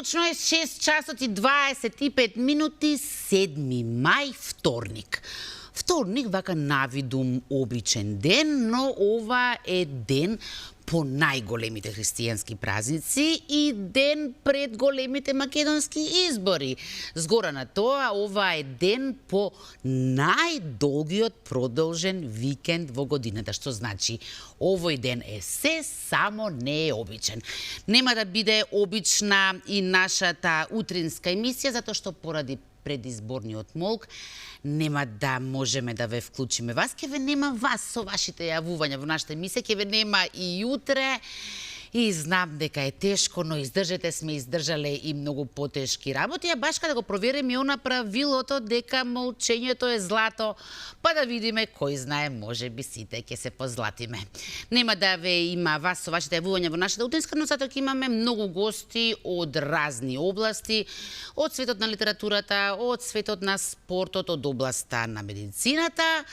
Точно е 6 часот и 25 минути, 7 мај, вторник. Вторник, вака навидум обичен ден, но ова е ден по најголемите христијански празници и ден пред големите македонски избори. Згора на тоа, ова е ден по најдолгиот продолжен викенд во годината, што значи овој ден е се само не е обичен. Нема да биде обична и нашата утринска емисија, затоа што поради предизборниот молк нема да можеме да ве вклучиме вас, ќе ве нема вас со вашите јавувања во нашата емисија, ќе ве нема и утре. И знам дека е тешко, но издржете, сме издржале и многу потешки работи, а баш кога да го провериме она правилото дека молчењето е злато, па да видиме кој знае, може би сите ќе се позлатиме. Нема да ве има вас со вашите јавувања во нашата утринска, но затоа ќе имаме многу гости од разни области, од светот на литературата, од светот на спортот, од областа на медицината.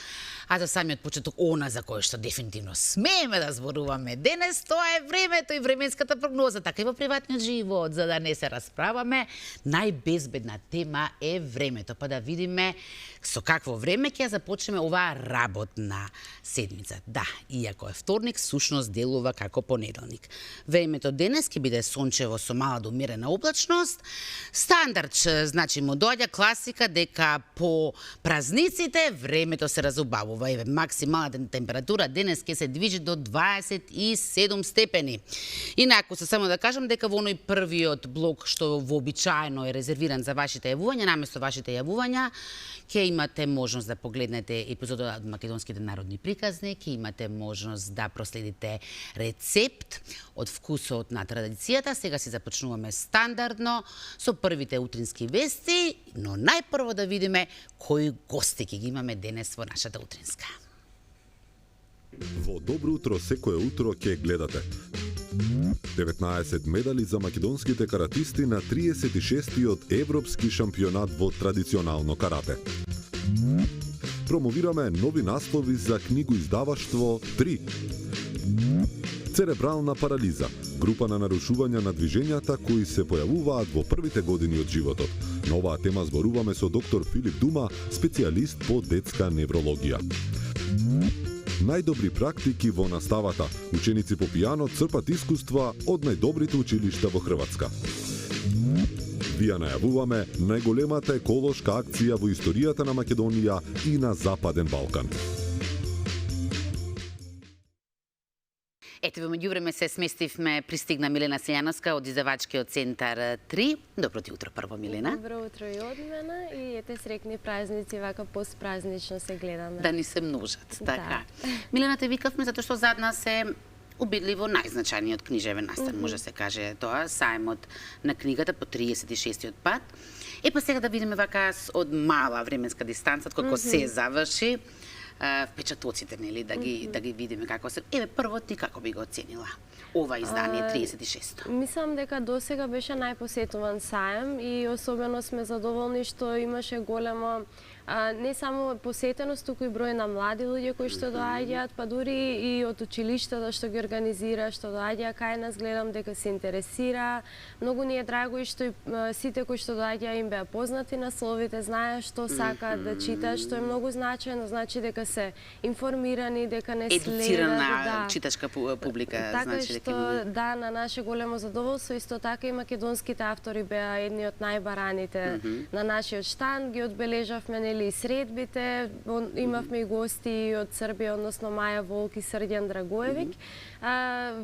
А за самиот почеток, она за кој што дефинитивно смееме да зборуваме денес, тоа е времето и временската прогноза, така и во приватниот живот, за да не се расправаме. Најбезбедна тема е времето, па да видиме со какво време ќе започнеме оваа работна седмица. Да, иако е вторник, сушност делува како понеделник. Времето денес ќе биде сончево со мала до умерена облачност. Стандард, значи му доаѓа класика дека по празниците времето се разубавува. Еве, максималната температура денес ќе се движи до 27 степени. Инаку, се само да кажам дека во оној првиот блок што вообичаено е резервиран за вашите јавувања, наместо вашите јавувања, ќе имате можност да погледнете епизода од македонските народни приказни, ќе имате можност да проследите рецепт од вкусот на традицијата. Сега си започнуваме стандардно со првите утрински вести, но најпрво да видиме кои гости ќе ги имаме денес во нашата утринска. Во Добро утро секое утро ќе гледате 19 медали за македонските каратисти на 36-тиот Европски шампионат во традиционално карате. Промовираме нови наслови за книгоиздаваштво 3. Церебрална парализа, група на нарушувања на движењата кои се појавуваат во првите години од животот. На оваа тема зборуваме со доктор Филип Дума, специјалист по детска неврологија. Најдобри практики во наставата. Ученици по пијано црпат искуства од најдобрите училишта во Хрватска. Вија најавуваме најголемата еколошка акција во историјата на Македонија и на Западен Балкан. Ете, во меѓувреме се сместивме, пристигна Милена Сејановска од издавачкиот центар 3. Добро ти утро прво, Милена. Добро утро и од мене и ете срекни празници, вака постпразнично се гледаме. Да ни се множат, така. Да. Милена, те викавме затоа што зад нас е убедливо најзначајниот книжевен настан, може се каже тоа, сајмот на книгата по 36-тиот пат. Па сега да видиме вака од мала временска дистанца, како се заврши, впечатоците, нели, да ги видиме како се. Еве, прво ти како би го оценила ова издание 36-то? Мислам дека досега беше најпосетуван саем и особено сме задоволни што имаше големо не само посетеност, туку и број на млади луѓе кои што доаѓаат, па дури и од училиштата што ги организира, што доаѓа кај нас, гледам дека се интересира. Многу ни е драго и што и сите кои што доаѓа им беа познати насловите, знаеа што сакаат да читаат, што е многу значајно, значи дека се информирани, дека не следат. Едуцирана читачка публика, така значи дека што да, на наше големо задоволство, исто така и македонските автори беа едни од најбараните на нашиот штанд, ги одбележавме нели и средбите, имавме и гости од Србија, односно Маја Волк и Срдјан Драгоевик,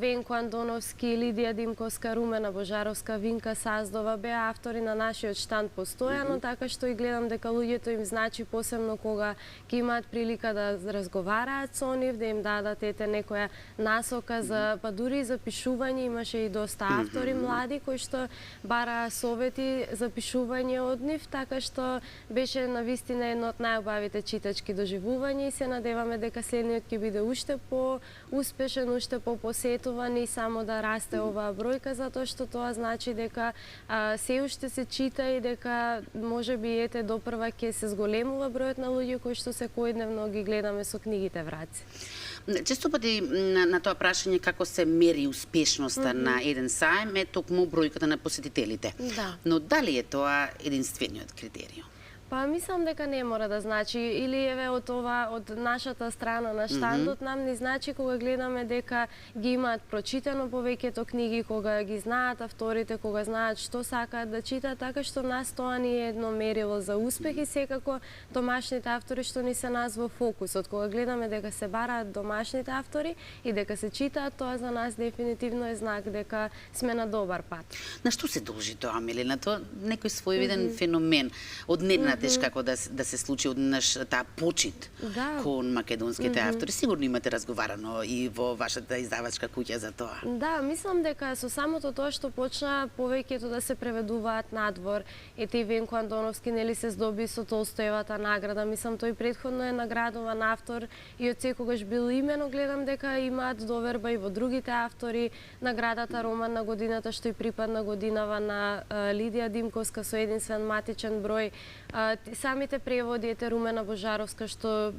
Венко Андоновски, Лидија Димковска, Румена Божаровска, Винка Саздова беа автори на нашиот штанд постојано, така што и гледам дека луѓето им значи посебно кога ќе имаат прилика да разговараат со нив, да им дадат ете некоја насока за па дури за пишување, имаше и доста автори млади кои што бараа совети за пишување од нив, така што беше навистина вистина едно од најубавите читачки доживувања и се надеваме дека следниот ќе биде уште по-успешен, уште по-посетуван и само да расте оваа бројка, затоа што тоа значи дека се уште се чита и дека можеби ете допрва ќе се зголемува бројот на луѓе кои што секојдневно ги гледаме со книгите в раце. Често пати на тоа прашање како се мери успешноста на еден саем е токму бројката на посетителите. Да. Но дали е тоа единствениот критериум? Па мислам дека не мора да значи, или еве од нашата страна на штандот нам ни значи кога гледаме дека ги имаат прочитано повеќето книги, кога ги знаат авторите, кога знаат што сакаат да читаат, така што нас тоа ни е едно мерило за успех и секако домашните автори што ни се нас во фокусот. Кога гледаме дека се бараат домашните автори и дека се читаат, тоа за нас дефинитивно е знак дека сме на добар пат. На што се должи тоа, Милена? Тоа некој своевиден феномен одненадеж како да се случи однаш таа почит кон македонските автори. Сигурно имате разговарано и во вашата издавачка куќа за тоа. Да, мислам дека со самото тоа што почна повеќето да се преведуваат надвор, ете и Венко Андоновски нели се здоби со Толстоевата награда, мислам тој претходно е наградуван автор и од секогаш бил имено, гледам дека имаат доверба и во другите автори, наградата Роман на годината што и припадна годинава на Лидија Димковска со единствен матичен број, самите преводи ете Румена Божаровска што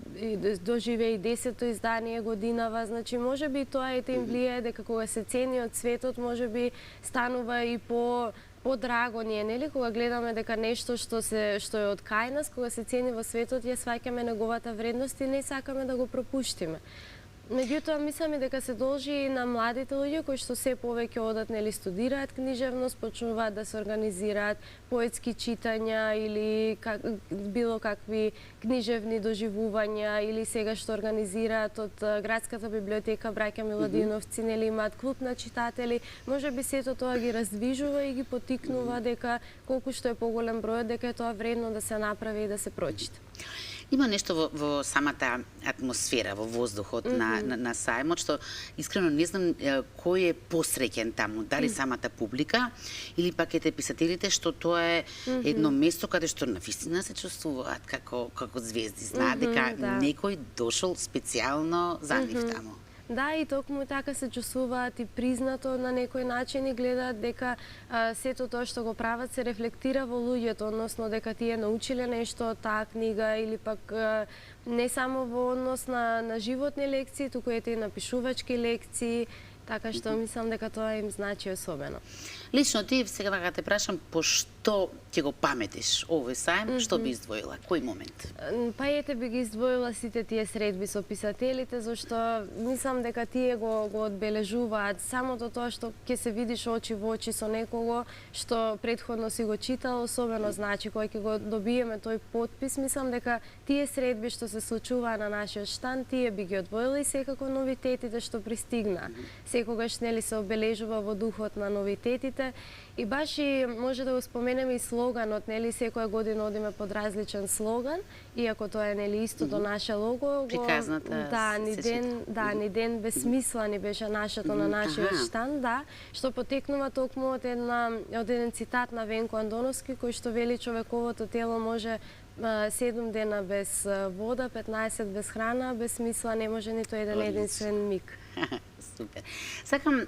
доживеа и 10-то издание годинава, значи можеби тоа ете им влијае дека кога се цени од светот можеби станува и подраго ни е, нели, кога гледаме дека нешто што е од кај нас, кога се цени во светот, ја сваќаме неговата вредност и не сакаме да го пропуштиме. Меѓутоа, мислам и дека се должи и на младите луѓе кои што се повеќе одат, нели, студираат книжевност, почнуваат да се организираат поетски читања или било какви книжевни доживувања или сега што организираат од градската библиотека браќа Миладиновци, нели, имаат клуб на читатели, можеби сето тоа ги раздвижува и ги потикнува дека колку што е поголем бројот, дека е тоа вредно да се направи и да се прочита. Има нешто во самата атмосфера, во воздухот на сајмот, што искрено не знам кој е посреќен таму, дали самата публика или пак ете писателите, што тоа е едно место каде што навистина се чувствуваат како звезди, знаат дека некој дошол специјално за нив таму. Да, и токму така се чувствуваат и признато на некој начин и гледаат дека сето тоа што го прават се рефлектира во луѓето, односно дека тие научиле нешто од таа книга или пак не само во однос на животни лекции, туку ете и на пишувачки лекции, така што мислам дека тоа им значи особено. Лично ти сега вака те прашам, по што ќе го паметиш овој сајм, што би издвоила? Кој момент? Па ете би ги издвоила сите тие средби со писателите, зашто мислам дека тие го одбележуваат самото тоа што ќе се видиш очи во очи со некого што претходно си го читал, особено значи кога ќе го добиеме тој потпис, мислам дека тие средби што се случуваа на нашиот штанд, тие би ги одвоила и секако новитетите што пристигна. Секогаш нели се обележува во духот на новитетите и баш и може да го споменеме и слоганот, нели секоја година одиме под различен слоган, иако тоа е нели исто до наше лого. Приказната ни ден без смисла ни беше нашето на нашиот штанд, да, што потекнува токму од еден цитат на Венко Андоновски кој што вели човековото тело може 7 дена без вода, 15 без храна, без смисла не може ниту единствен миг. Супер. Сакам,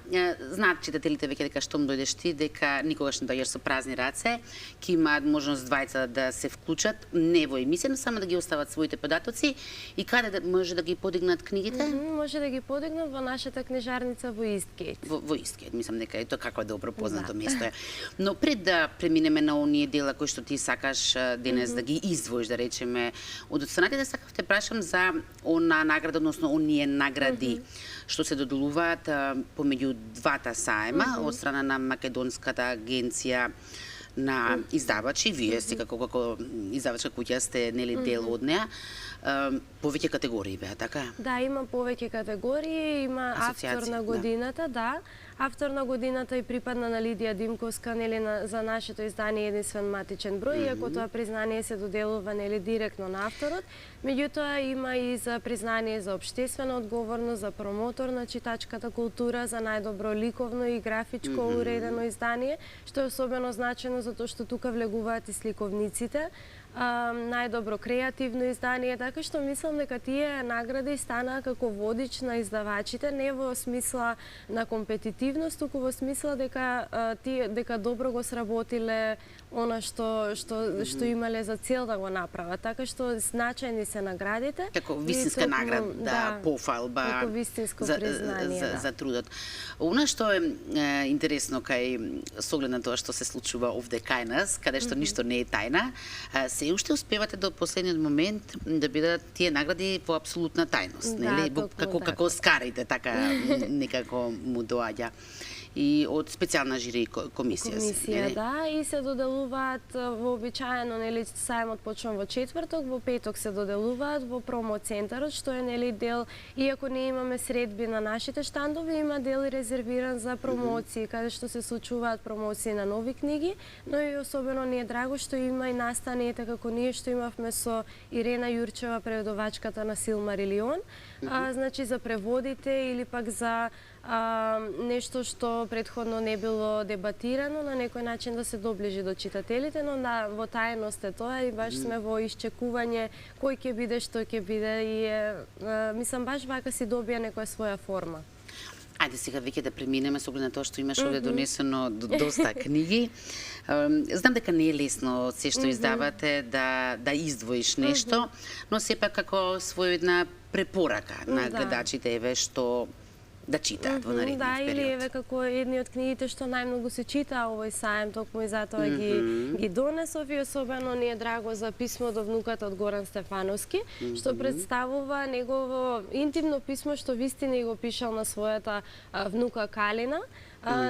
знаат читателите веќе дека штом дојдеш ти, дека никогаш не дојдеш со празни раце, ќе имаат можност двајца да се вклучат, не во емисија, но само да ги остават своите податоци и каде може да ги подигнат книгите? Може да ги подигнат во нашата книжарница во Истгейт. Во Истгейт, мислам дека е тоа како е добро познато место е. Но пред да преминеме на оние дела кои што ти сакаш денес да ги издвоиш, да речеме, од останатите сакав те прашам за она награда, односно оние награди што се доделуваат помеѓу двата саема од страна на Македонската агенција на издавачи, вие секако како издавачка куќа сте нели дел од неа. Повеќе категории беа, така? Да, има повеќе категории, има автор на годината, да. Автор на годината и припадна на Лидија Димковска, нели за нашето издание единствен матичен број, иако тоа признание се доделува нели директно на авторот. Меѓутоа има и за признание за општествена одговорност, за промотор на читачката култура, за најдобро ликовно и графичко уредено издание, што е особено значено затоа што тука влегуваат и сликовниците. најдобро креативно издание, така што мислам дека тие награди станаа како водич на издавачите, не во смисла на компетитивност, туку во смисла дека добро го сработиле она што имале за цел да го направат. Така што значајни се наградите. Како вистинска награда, пофалба. Како вистинско признание, за трудот. Она што е интересно кај со оглед на тоа што се случува овде кај нас, каде што ништо не е тајна, се уште успевате до последниот момент да бидат тие награди во апсолутна тајност, нели? Како скарите, така некако му доаѓа. И од специјална жири комисија. Комисија, да, и се доделуваат вообичаено, нели, сајмот почнува во четврток, во петок се доделуваат во промо центарот, што е, нели, дел, иако не имаме средби на нашите штандови, има дел резервиран за промоции, каде што се случуваат промоции на нови книги, но и особено ни е драго што има и настаните како ние што имавме со Ирена Јурчева, преводувачката на Силмарилион, значи за преводите или пак за нешто што претходно не било дебатирано, на некој начин да се доближи до читателите, но да, во тајност е тоа и баш сме во исчекување кој ќе биде, што ќе биде и мислам баш вака си добија некоја своја форма. Ајде сега веќе да преминеме со оглед на тоа што имаш овде донесено доста книги. Знам дека не е лесно се што издавате да издвоиш нешто, но сепак како своја препорака на гледачите еве што да читаат во наредниот период. Да, или еве како едни од книгите што најмногу се читаа овој саем, токму и затоа ги донесов и особено ни е драго за писмо до внуката од Горан Стефановски, што представува негово интимно писмо што вистина го пишал на својата внука Калина.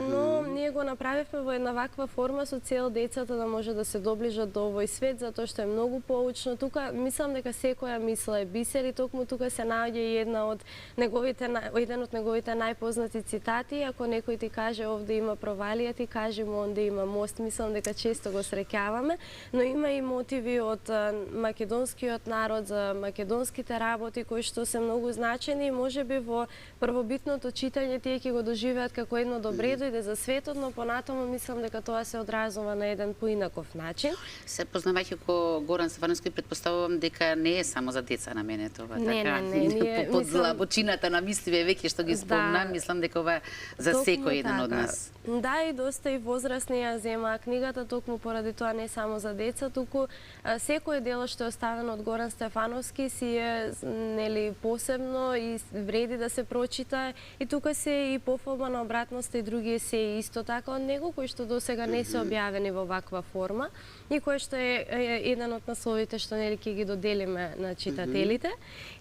Но ние го направивме во една ваква форма со цел децата да може да се доближат до овој свет, затоа што е многу поучно. Тука мислам дека секоја мисла е бисер и токму тука се наоѓа и еден од неговите најпознати цитати. Ако некој ти каже овде има провалија, ти кажи му онде има мост. Мислам дека често го среќаваме, но има и мотиви од македонскиот народ за македонските работи кои што се многу значени и можеби во првобитното читање тие ќе го доживеат како едно добро дојде за светот, но понатаму мислам дека тоа се одразува на еден поинаков начин. Се познавајќи ко Горан Стефановски, претпоставувам дека не е само за деца намене тоа, така? Не, под длабочината на мисливе веќе што ги спомнам, мислам дека ова за секој еден од нас. Да, и доста и возрастни ја земаа книгата, токму поради тоа не само за деца, туку секој дело што е оставено од Горан Стефановски си е нели посебно и вреди да се прочита и тука се и пофалба на обратноста и други се исто така од него, кои што досега не се објавени во ваква форма и кој што е еден од насловите што нели ќе ги доделиме на читателите.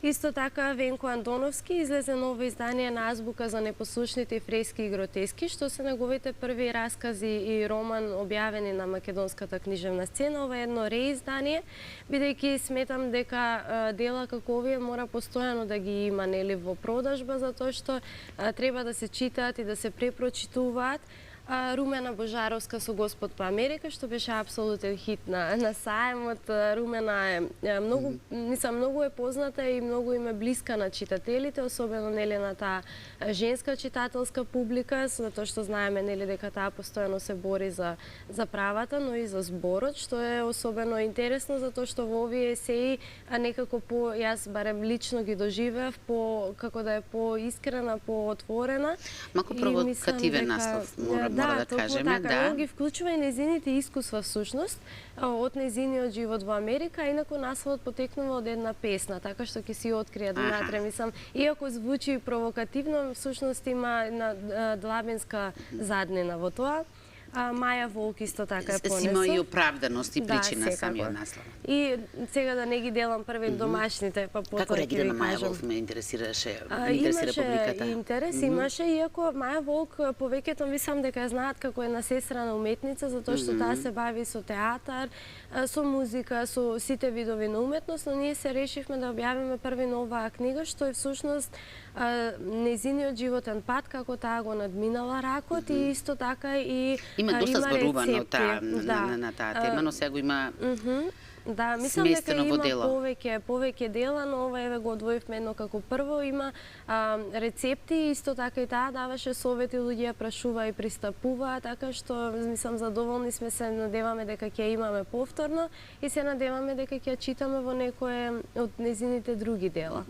Исто така Венко Андоновски излезе ново издание на Азбука за непослушните фрески и гротески, што се неговите први раскази и роман објавени на македонската книжевна сцена. Ова е едно реиздание, бидејќи сметам дека дела како овие мора постојано да ги има нели во продажба, затоа што треба да се читаат и да се препрочитуваат. Румена Божаровска со Господ по Америка, што беше апсолутен хит на саемот. Румена е многу, мислам, многу е позната и многу им е блиска на читателите, особено нели на таа женска читателска публика, затоа што знаеме нели дека таа постојано се бори за правата, но и за зборот, што е особено интересно затоа што во овие есеи некако јас барем лично ги доживеав како да е поискрена, поотворена. Малку провокативен наслов, мора да кажеме, да. Ги вклучува и незините искуства всушност од незиниот живот во Америка, инаку насловот потекнува од една песна, така што ќе си открија донатре, мислам, иако звучи провокативно, всушност има една длабинска заднина во тоа. Маја Волк исто така е понесла. Си има и оправданост и причина самиот наслов. И сега да не ги делам први домашните, па потоа како реагира на Маја Волк, ме интересира публиката. Имаше интерес, имаше, иако Маја Волк повеќето мислам дека ја знаат како една сестра на уметница, затоа што таа се бави со театар, со музика, со сите видови на уметност, но ние се решивме да објавиме први оваа книга, што е всушност незиниот животен пат, како таа го надминала ракот и исто така и има доста зборувано на таа тема, но сега го има Да, мислам дека сместено во има дело. повеќе дела, но ова еве го одвоивме едно како прво. Има рецепти, исто така и таа даваше совети, луѓе ја прашува и пристапува, така што мислам задоволни сме, се надеваме дека ќе имаме повторно и се надеваме дека ќе читаме во некое од незините други дела.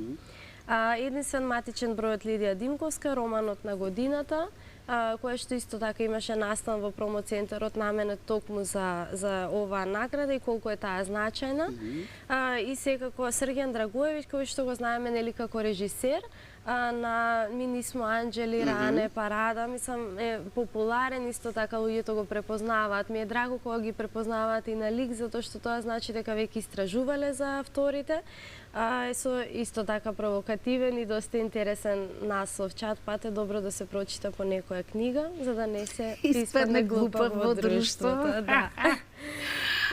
Единствен матичен број од Лидија Димковска, романот на годината, која што исто така имаше настан во промоцентарот наменет токму за оваа награда и колку е таа значајна. И секако Срген Драгоевиќ, кој што го знаеме нели како режисер на Ми нисмо анџели, Ране, Парада, мислам е популарен, исто така луѓето го препознаваат. Ми е драго кога ги препознаваат и на лик, затоа што тоа значи дека веќе истражувале за авторите. Со исто така провокативен и доста интересен наслов. Чат-пат е добро да се прочита по некоја книга, за да не се испадне глупав во друштвото. Да.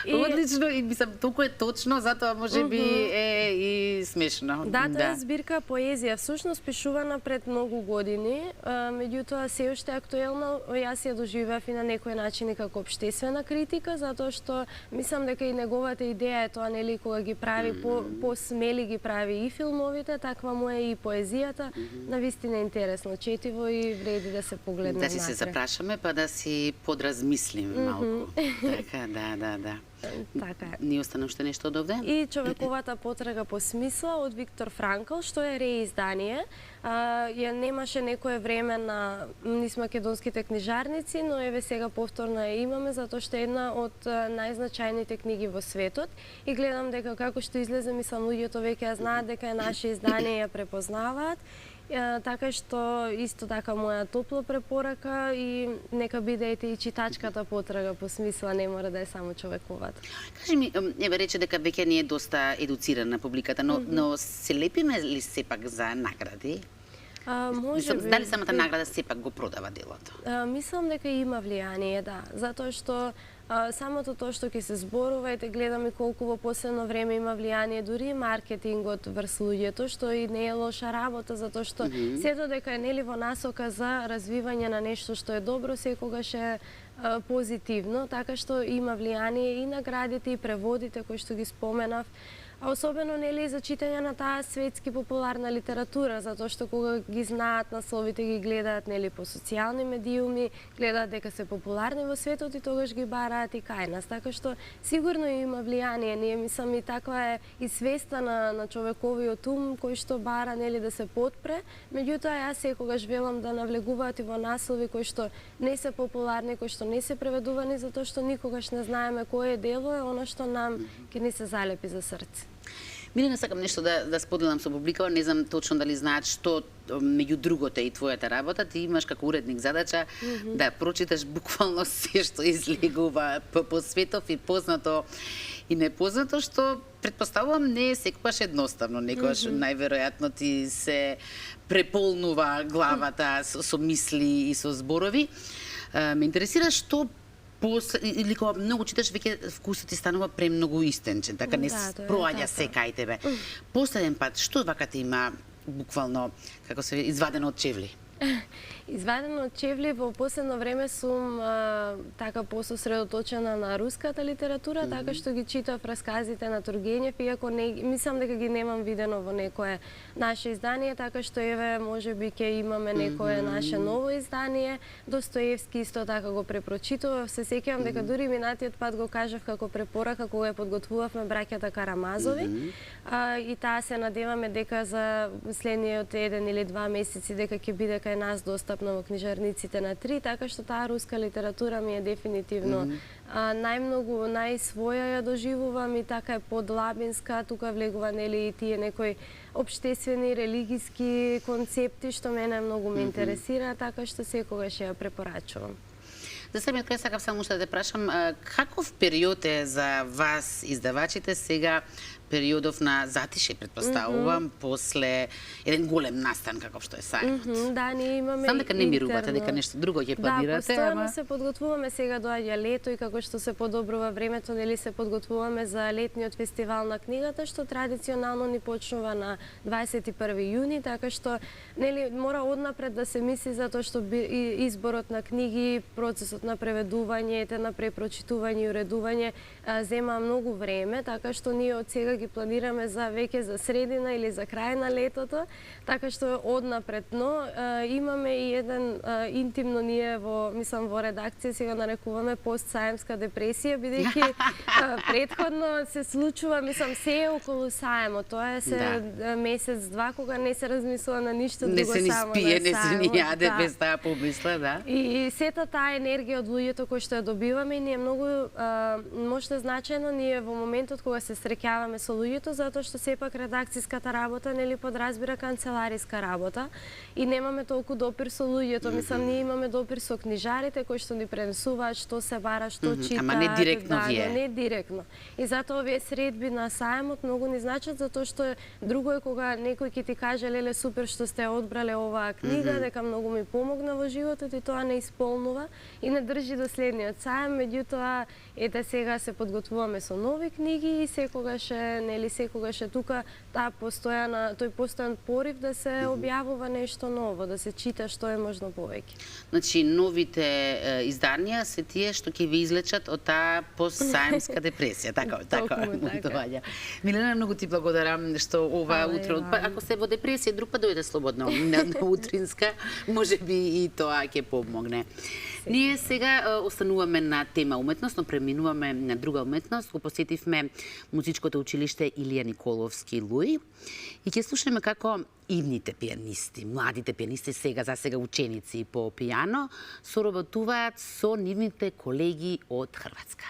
Одлично, и мислам, толку е точно, затоа можеби е и смешно. Да, тоа е збирка поезија, всушност пишувана пред многу години, меѓутоа се уште актуелна. Јас ја доживеав и на некој начин и како општествена критика, затоа што мислам дека и неговата идеја е тоа, нели, кога ги прави по-смели ги прави и филмовите, таква му е и поезијата. Навистина интересно четиво и вреди да се погледне да си се запрашаме, па да си подразмислиме малку. Така, да. Така е. Ни остана уште нешто од овде? И Човековата потрага по смисла од Виктор Франкл, што е реиздание. Ја немаше некое време на низ македонските книжарници, но еве сега повторно ја имаме, затоа што е една од најзначајните книги во светот. И гледам дека како што излезе, мислам, луѓето веќе ја знаат дека е наше издание, ја препознаваат. Така што исто така моја топла препорака и нека бидете и читачката потрага по смисла, не мора да е само човековата. Кажи ми, еве рече дека веќе не е доста едуцирана публиката, но се лепиме ли сепак за награди? Може би. Дали самата награда сепак го продава делото? Мислам дека има влијание, да, затоа што самото тоа што ќе се зборува и те гледаме колку во последно време има влијание дури маркетингот врз луѓето, што и не е лоша работа, затоа што се додека е нели во насока за развивање на нешто што е добро, секогаш е позитивно, така што има влијание и наградите и преводите кои што ги споменав. А особено нели за читање на таа светски популарна литература, затоа што кога ги знаат насловите, ги гледаат нели по социјални медиуми, гледаат дека се популарни во светот и тогаш ги бараат и кај нас. Така што сигурно има влијание. Ние мислам и таква е и свеста на човековиот ум кој што бара нели да се потпре. Меѓутоа јас секогаш велам да навлегуваат и во наслови кои што не се популарни, кои што не се преведувани, затоа што никогаш не знаеме кое дело е она што нам ќе ни се залепи за срце. Милена, сакам нешто да споделам со публикава, не знам точно дали знаат што меѓу другото и твојата работа, ти имаш како уредник задача да прочиташ буквално се што излегува по светов и познато и непознато, што претпоставувам не е секогаш едноставно, некогаш најверојатно ти се преполнува главата со мисли и со зборови. Ме интересира што или кога многу читаш, веќе вкусот ти станува премногу истенчен, така не проаѓа се кај тебе. Последен пат, што вака ти има буквално, како се извадено од чевли? Извадено од чевли, во последно време сум така пососредоточена на руската литература, така што ги читав расказите на Тургенев, иако мислам дека ги немам видено во некое наше издание, така што еве можеби ќе имаме некое наше ново издание. Достоевски исто така го препрочитував, се сеќавам дека дури минатиот пат го кажав како препорака кога ја подготвувавме браќата Карамазови. И таа се надеваме дека за следниот 1 или 2 месеци дека ќе биде кај нас достапна во книжарниците на 3, така што таа руска литература ми е дефинитивно најмногу, најсвоја ја доживувам и така е подлабинска, тука влегува нели и тие некои општествени, религиски концепти што мене многу ме интересира, така што секогаш ја препорачувам. За самиот крај сакав само што да те прашам, каков период е за вас издавачите сега периодов на затише, предпоставувам, после еден голем настан како што е сајмот. Да, ние имаме Знам дека не ми рубате, интерно. дека нешто друго ќе Да, планирате, постојано се подготвуваме, сега доаѓа лето и како што се подобрува времето, нели се подготвуваме за летниот фестивал на книгата, што традиционално ни почнува на 21 јуни, така што нели мора однапред да се мисли за тоа што изборот на книги, процесот на преведување, на препрочитување и уредување зема многу време, така што ние од сега ги планираме за веќе за средина или за крај на летото, така што однапред, но имаме и еден интимно ние мислам во редакција сега нарекуваме постсаемска депресија, бидејќи претходно се случува, мислам, се е околу саемот, тоа е се месец-два кога не се размислува на ништо друго, само на саемот. Не се ни спие, не се ни јаде без таа помисла, да. И сета таа енергија од луѓето кои што ја добиваме, ние многу можда значајно ние во моментот кога се среќаваме со луѓето, затоа што сепак редакцијската работа нели подразбира канцелариска работа и немаме толку допир со луѓето. Мислам, ние имаме допир со книжарите кои што ни пренесуваат што се бара, што читаат. Ама не директно вие. Не директно. И затоа овие средби на саемот многу ни значат, затоа што друго е кога некој ќе ти каже леле супер што сте одбрале оваа книга, дека многу ми помогна во животот и тоа не исполнува и не држи до следниот саем, меѓутоа ете сега се подготвуваме со нови книги и секогаш е тука тој постојан порив да се објавува нешто ново, да се чита што е можно повеќе. Значи, новите изданија се тие што ќе ви излечат од таа постсаемска депресија, така му доаѓа. Милена, многу ти благодарам што ова утро, ако се во депресија, друг пат дојде слободно на утринска, можеби и тоа ќе помогне. Ние сега остануваме на тема уметност, но преминуваме на друга уметност. Го посетивме музичкото училиште Илија Николовски Луј и ќе слушаме како идните пианисти, младите пианисти, за сега ученици по пијано, соработуваат со нивните колеги од Хрватска.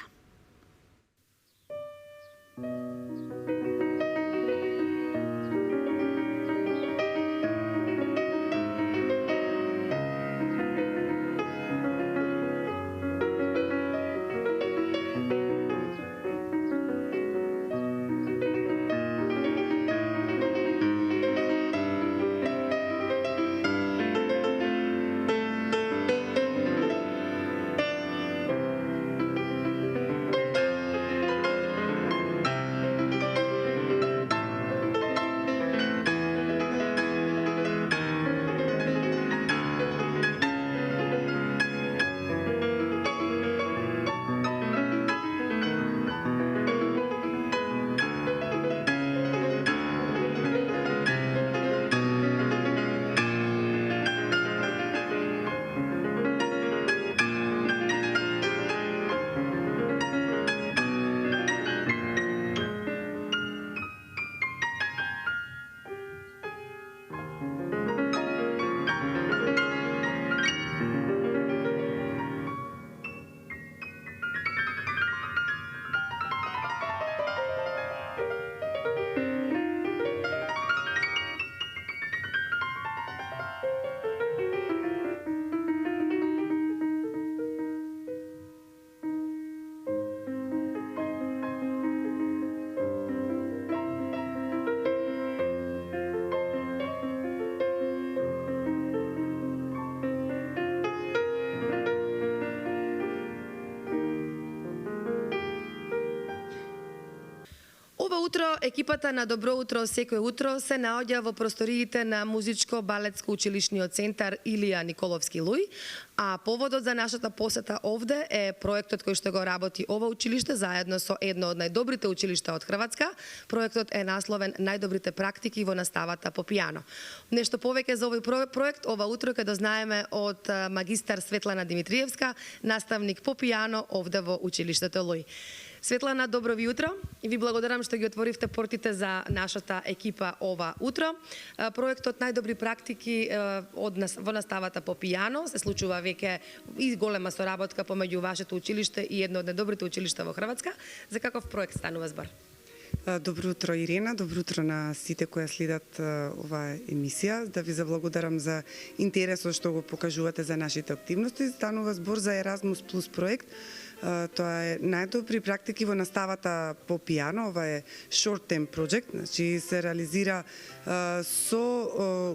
Ова утро екипата на Добро утро секој утро се наоѓа во просториите на Музичко-балетско училишниот центар Илија Николовски Луј, а поводот за нашата посета овде е проектот кој што го работи ова училиште заедно со едно од најдобрите училишта од Хрватска. Проектот е насловен Најдобрите практики во наставата по пијано. Нешто повеќе за овој проект ова утро ќе дознаеме од магистар Светлана Димитриевска, наставник по пијано овде во училиштето Луј. Светлана, добро ви утро и ви благодарам што ги отворивте портите за нашата екипа ова утро. Проектот Најдобри практики во наставата по пијано се случува веќе и голема соработка помеѓу вашето училиште и едно од најдобрите училишта во Хрватска. За каков проект станува збор? Добро утро, Ирена, добро утро на сите кои следат оваа емисија. Да ви заблагодарам за интересот што го покажувате за нашите активности. Станува збор за Erasmus Plus проект. Тоа е најдобри практики во наставата по пијано. Ова е short term project, значи се реализира со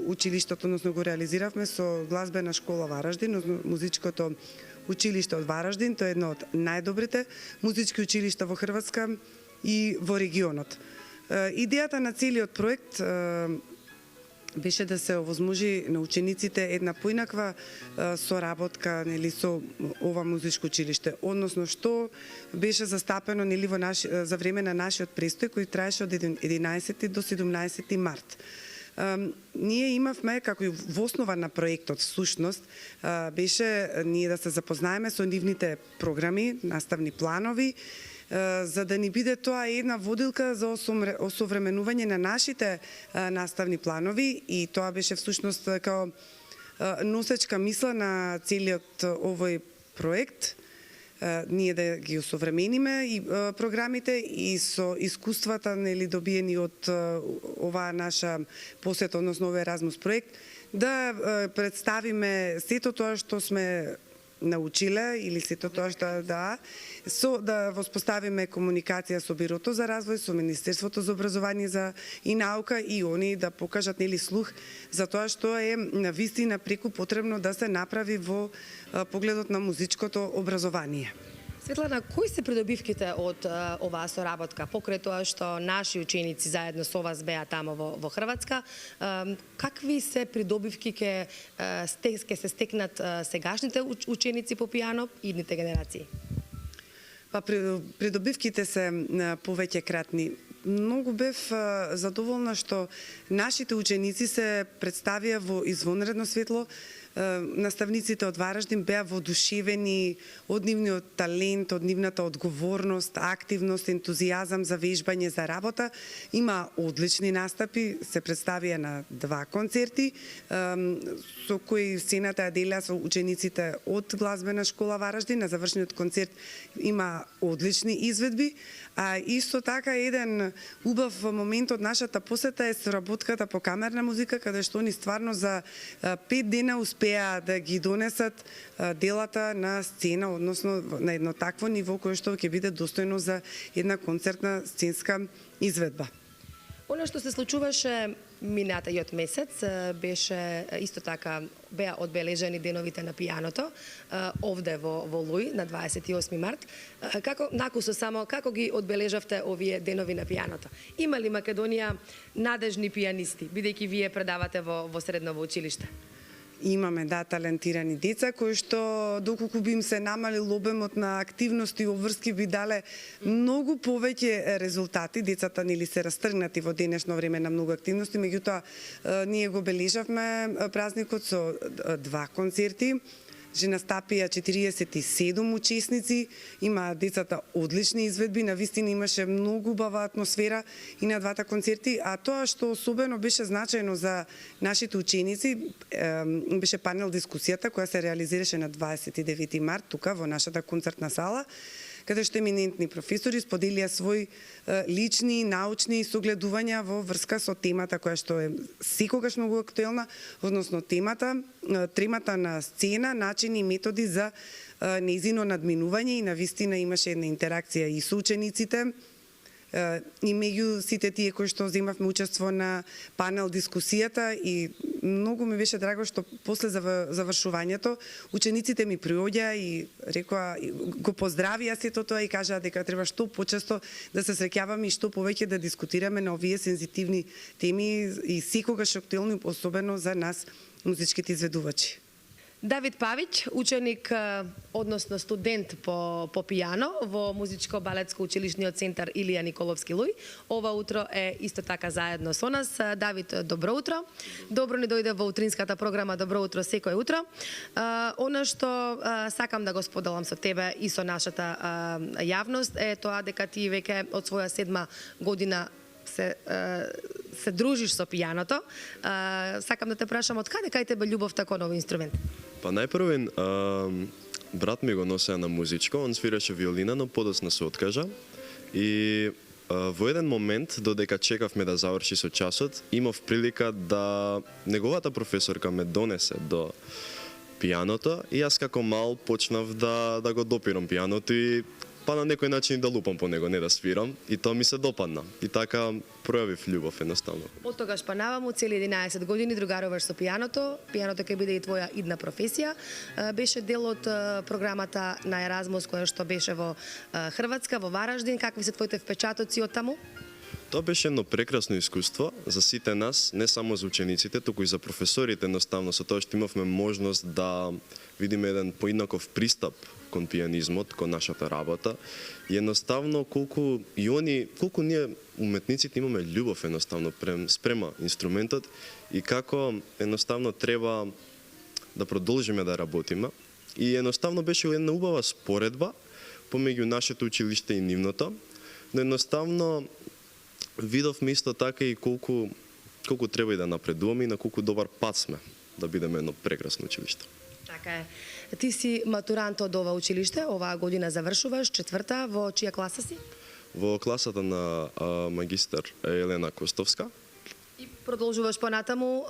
училиштето, односно го реализиравме со глазбена школа Вараждин, музичкото училиште од Вараждин. Тоа е едно од најдобрите музички училишта во Хрватска и во регионот. Идејата на целиот проект беше да се овозможи на учениците една поинаква соработка, нели, со ова музичко училиште, односно што беше застапено, нели, за време на нашиот престој кој траеше од 11 до 17 март. Ние имавме, како и во основа на проектот, всушност, беше ние да се запознаеме со нивните програми, наставни планови, за да ни биде тоа една водилка за осовременување на нашите наставни планови, и тоа беше всушност као носечка мисла на целиот овој проект, ние да ги осовремениме и програмите и со искуствата, нели, добиени од оваа наша посета, односно овој Erasmus проект, да представиме сето тоа што сме научиле или сето тоа што да воспоставиме комуникација со Бирото за развој, со Министерството за образование и наука, и они да покажат, нели, слух за тоа што е навистина преку потребно да се направи во погледот на музичкото образование. Светлана, кои се придобивките од оваа соработка, покрај тоа што наши ученици заедно со вас беа тамо во Хрватска? Какви се придобивки ќе се стекнат сегашните ученици по пијано и идните генерации? Па придобивките се повеќе кратни. Многу бев задоволна што нашите ученици се представија во извонредно светло. Наставниците од Вараждин беа воодушевени од нивниот талент, од нивната одговорност, активност, ентузијазам за вежбање, за работа. Има одлични настапи, се представија на 2 концерти, со кои сцената ја делеа со учениците од глазбена школа Вараждин. На завршниот концерт има одлични изведби, а исто така еден убав момент од нашата посета е соработката по камерна музика, каде што они стварно за 5 дена успеа да ги донесат делата на сцена, односно на едно такво ниво кое што ќе биде достојно за една концертна сценска изведба. Оно што се случуваше минатиот месец беше исто така, беа одбележени деновите на пијаното овде во Луј на 28 март. Како накусо само како ги одбележавте овие денови на пијаното? Има ли Македонија надежни пијанисти, бидејќи вие предавате во средно училиште? Имаме, да, талентирани деца кои што доколку би им се намалил обемот на активности и обврски би дале многу повеќе резултати. Децата, нели, се растргнати во денешно време на многу активности, меѓутоа ние го бележавме празникот со 2 концерти. Настапија 47 учесници, има децата одлични изведби, навистина имаше многу убава атмосфера и на 2 концерти, а тоа што особено беше значајно за нашите ученици беше панел дискусијата која се реализираше на 29 март тука во нашата концертна сала, каде што еминентни професори споделија свои лични, научни согледувања во врска со темата која што е секогаш многу актуелна, односно темата на сцена, начини и методи за нејзино надминување, и навистина имаше една интеракција и со учениците, и меѓу сите тие кои што земавме учество на панел дискусијата, и многу ми беше драго што после завршувањето учениците ми приоѓаа и рекоа, го поздравија сето тоа и кажаа дека треба што почесто да се среќаваме и што повеќе да дискутираме на овие сензитивни теми и секогаш актуелни, особено за нас музичките изведувачи. Давид Павич, ученик, односно студент по пијано во Музичко-балетско-училишниот центар Илија Николовски Луј. Ова утро е исто така заедно со нас. Давид, добро утро. Добро ни дојде во утринската програма Добро утро секој утро. Она што сакам да го споделам со тебе и со нашата јавност е тоа дека ти веќе од своја 7 година се дружиш со пијаното. Сакам да те прашам, од каде кај тебе љубовта кон овој инструмент? Па најпрвен, брат ми го носеа на музичко, он свиреше виолина, но подоцна се откажа. И Во еден момент, додека чекавме да заврши со часот, имав прилика да неговата професорка ме донесе до пијаното и јас како мал почнав да го допирам пијаното и па на некој начин да лупам по него, не да свирам, и тоа ми се допадна. И така пројавив љубов едноставно. Од тогаш па наваму цели 11 години другаруваш со пијаното. Пијаното ќе биде и твоја идна професија. Беше дел од програмата на Еразмус која што беше во Хрватска, во Вараждин. Какви се твоите впечатоци од таму? Тоа беше едно прекрасно искуство за сите нас, не само за учениците, туку и за професорите, едноставно со тоа што имавме можност да видиме еден поинаков пристап кон пијанизмот, кон нашата работа. И едноставно колку ние уметниците имаме љубов едноставно спрема инструментот и како едноставно треба да продолжиме да работиме. И едноставно беше една убава споредба помеѓу нашето училиште и нивното, но едноставно видовме исто така и колку треба и да напредуваме и на колку добар пат сме да бидеме едно прекрасно училиште. Така е. Ти си матурант од ова училиште, оваа година завршуваш, четврта, во чија класа си? Во класата на магистар Елена Костовска. И продолжуваш понатаму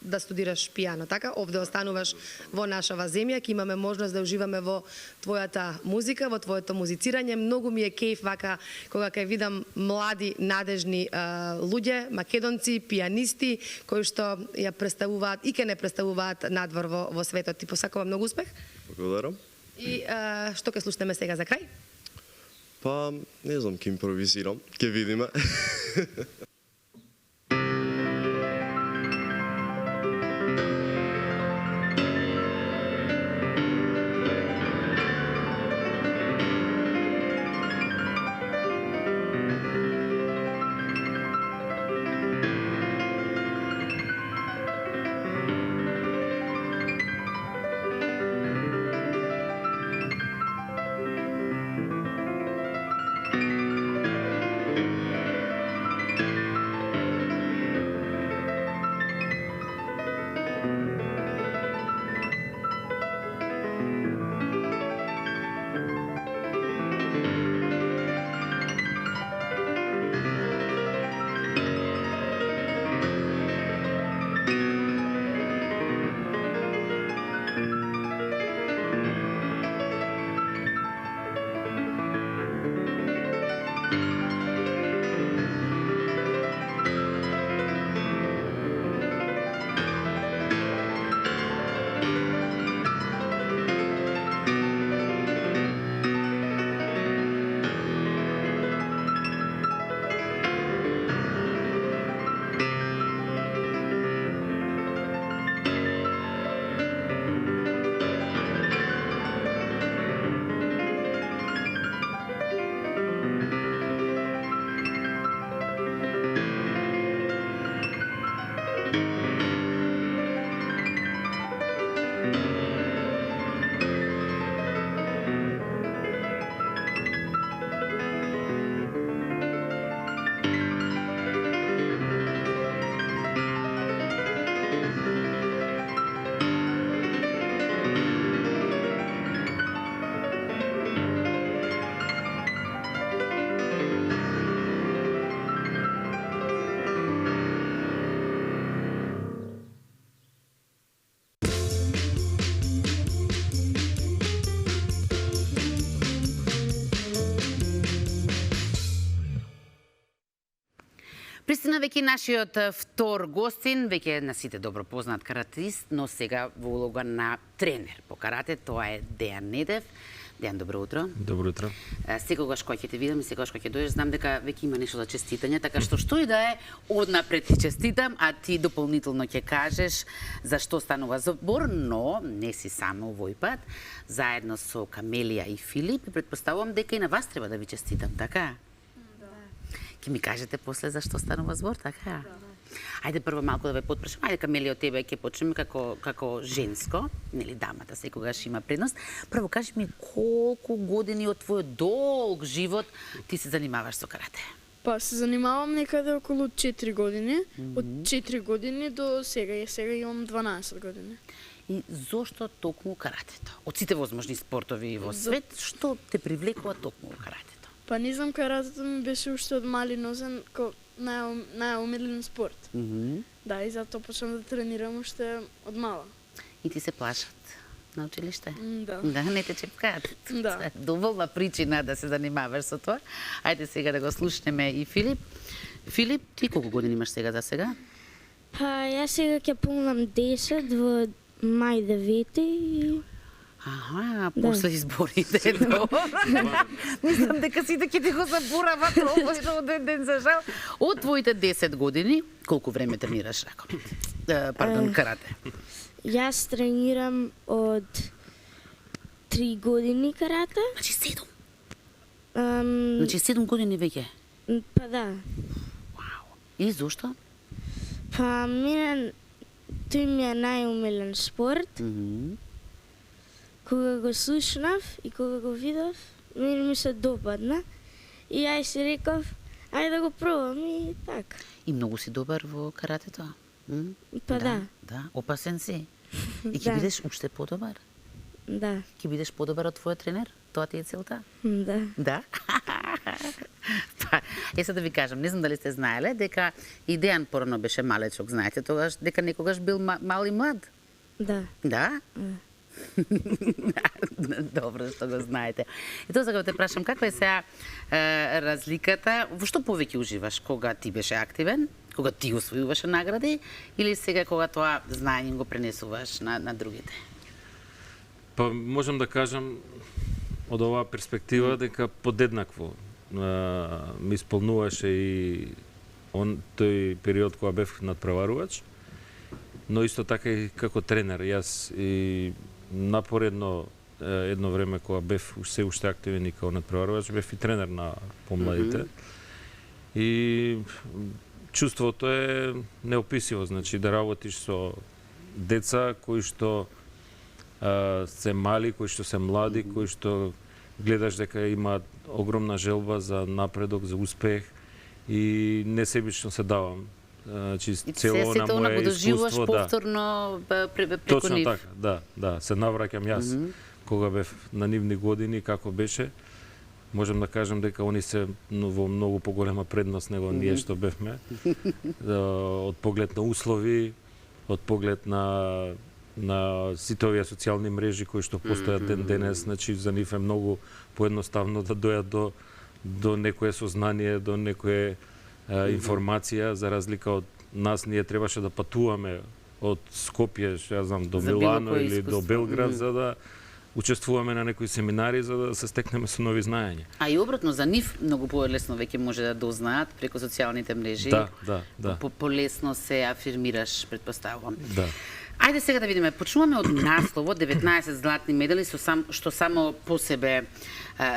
да студираш пијано, така? Овде остануваш во нашава земја, ќе имаме можност да уживаме во твојата музика, во твоето музицирање. Многу ми е кејф вака кога ќе видам млади, надежни луѓе, македонци, пијанисти, кои што ја представуваат и ќе не представуваат надвор во светот. Ти посакувам многу успех. Благодарам. И што ќе слушнеме сега за крај? Па, не знам, ќе импровизирам, ќе видиме. Пристигна веќе нашиот втор гостин, веќе на сите добро познат каратист, но сега во улога на тренер по карате, тоа е Дејан Недев. Дејан, добро утро. Добро утро. Секогаш кога ќе те видам и секогаш кога ќе дојдеш, знам дека веќе има нешто за честитање, така што и да е, однапред ти честитам, а ти дополнително ќе кажеш за што станува збор, но не си само овој пат, заедно со Камелија и Филип, и претпоставувам дека и на вас треба да ви честитам, така? Ќе ми кажете после за што станува збор, така? Ајде прво малку да ве потпрашам. Ајде, Камелија, од тебе ќе почнеме како женско, нели, дамата секогаш има предност. Прво кажи ми колку години од твојот долг живот ти се занимаваш со карате? Па се занимавам некаде околу 4 години. Од 4 години до сега, и сега имам 12 години. И зошто токму каратето? Од сите возможни спортови во свет, што те привлекува токму каратето? Па не знам, каратето ми беше уште од мали нозен ко најомилен спорт. Да, и затоа почнав да тренирам уште од мала. И ти се плашат на училиште? Да. Да, не те чепкаат. Да. Доволна причина да се занимаваш со тоа. Ајде сега да го слушнеме и Филип. Филип, ти колку години имаш сега за сега? Па, јас сега ќе полнам 10 во мај 9 и... Аха, после изборите, добро. Мислам дека сите ќе ти го заборават овој роден ден за жал. Од твоите 10 години, колку време тренираш карате? Јас тренирам од 3 години карате. Значи 7. Ам, Значи 7 години веќе. Па да. И зошто? Па мене тој ми е најумилен спорт. Кога го слушнав и кога го видов, мене ми се допадна. И ја си реков, ајде да го пробам и така. И многу си добар во каратето? Па да. Да, опасен си. И ќе Да. бидеш уште подобар. Да. Ќе бидеш подобар од твојот тренер? Тоа ти е целта? Да. Да? Па, сега да ви кажам, не знам дали сте знаеле, дека и Дејан порано беше малечок, знаете тогаш, дека некогаш бил мал и млад. Да. Да? Добро што го знаете. И тоа сега те прашам, каква е сега разликата, во што повеќе уживаш, кога ти беше активен, кога ти освојуваше награди, или сега кога тоа знаење го пренесуваш на другите? Па можам да кажам од оваа перспектива дека подеднакво ми исполнуваше и тој период кога бев надпреварувач, но исто така и како тренер. Јас и напоредно едно време кога бев се уште активен и како надпреварувач, бев и тренер на помладите. И чувството е неописиво, значи да работиш со деца кои што се мали, кои што се млади, кои што гледаш дека имаат огромна желба за напредок, за успех и несебично се давам. Значи цело на моје искуство, повторно преку точно нив. така, да, се навраќам јас кога бев на нивни години како беше. Можам да кажам дека они се во многу поголема предност него ние што бевме. Од поглед на услови, од поглед на сите овие социјални мрежи кои што постојат ден денес, значи за нив е многу поедноставно да дојат до некое сознание, до некое информација, за разлика од нас, ние требаше да патуваме од Скопје, што ја знам, до Милано или до Белград, за да учествуваме на некои семинари за да се стекнеме со нови знаења. А и обратно, за нив многу полесно веќе може да дознаат преку социјалните мрежи. Да. Полесно се афирмираш, предпоставувам. Да. Ајде сега да видиме, почнуваме од насловот 19 златни медали што само по себе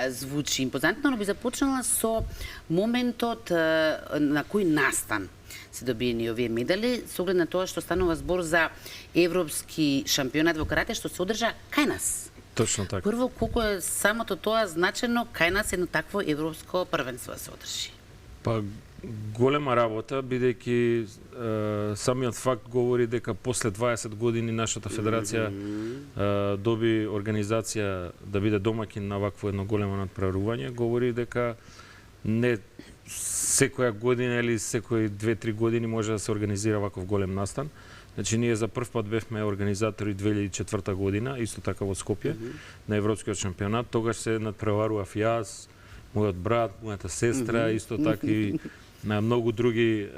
звучи импозантно, но би започнала со моментот на кој настан се добиени овие медали, со оглед на тоа што станува збор за европски шампионат во карате што се одржа кај нас. Точно така. Прво, колку е самото тоа значено кај нас едно такво европско првенство се одржи? Па голема работа, бидејќи самиот факт говори дека после 20 години нашата федерација доби организација да биде домаќин на вакво едно големо надпреварување, говори дека не секоја година или секои 2-3 години може да се организира ваков голем настан. Значи ние за прв пат бевме организатори 2004 година, исто така во Скопје, на европскиот шампионат. Тогаш се надпреварував јас, мојот брат, мојата сестра, исто така и на многу други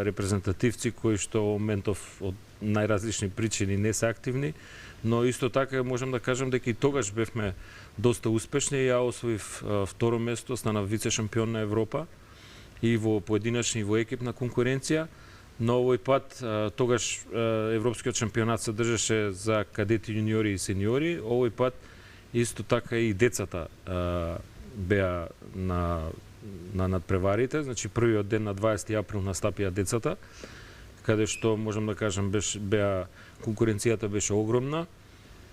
репрезентативци кои што во моментов од најразлични причини не се активни, но исто така можам да кажам дека и тогаш бевме доста успешни. Ја освоив второ место, станав вице шампион на Европа и во поединачна и во екипна конкуренција. Но овој пат, тогаш европскиот шампионат се држеше за кадети, јуниори и сениори. Овој пат исто така и децата беа на надпреварите, значи првиот ден на 20 април настапија децата, каде што можам да кажам конкуренцијата беше огромна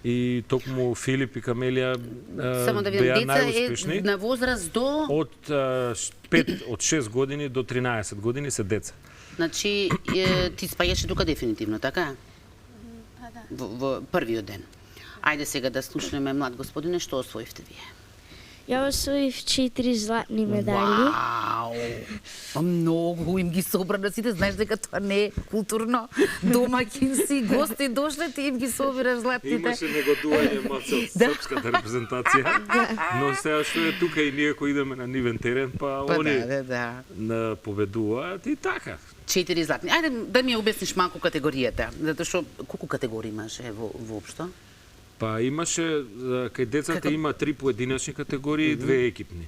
и токму Филип и Камелија беа најуспешни. Деца е на возраст до од 6 години до 13 години се деца. Значи ти спаѓаше тука дефинитивно, така? Па да. Во првиот ден. Ајде сега да слушнеме, млад господине, што освоивте вие? Ја освоив 4 златни медали. Вау! Многу им ги собра на сите, знаеш дека тоа не е културно. Домаќин си, гости дошле, ти им ги собираш златните. Имаше негодување маце од српската репрезентација, но сега што е тука и ние кои идеме на нивен терен, па они на победуваат и така. 4 златни. Ајде да ми ја обясниш малку категоријата, затоа што колку категории имаше воопшто? Па имаше, кај децата има 3 поединечни категории и 2 екипни.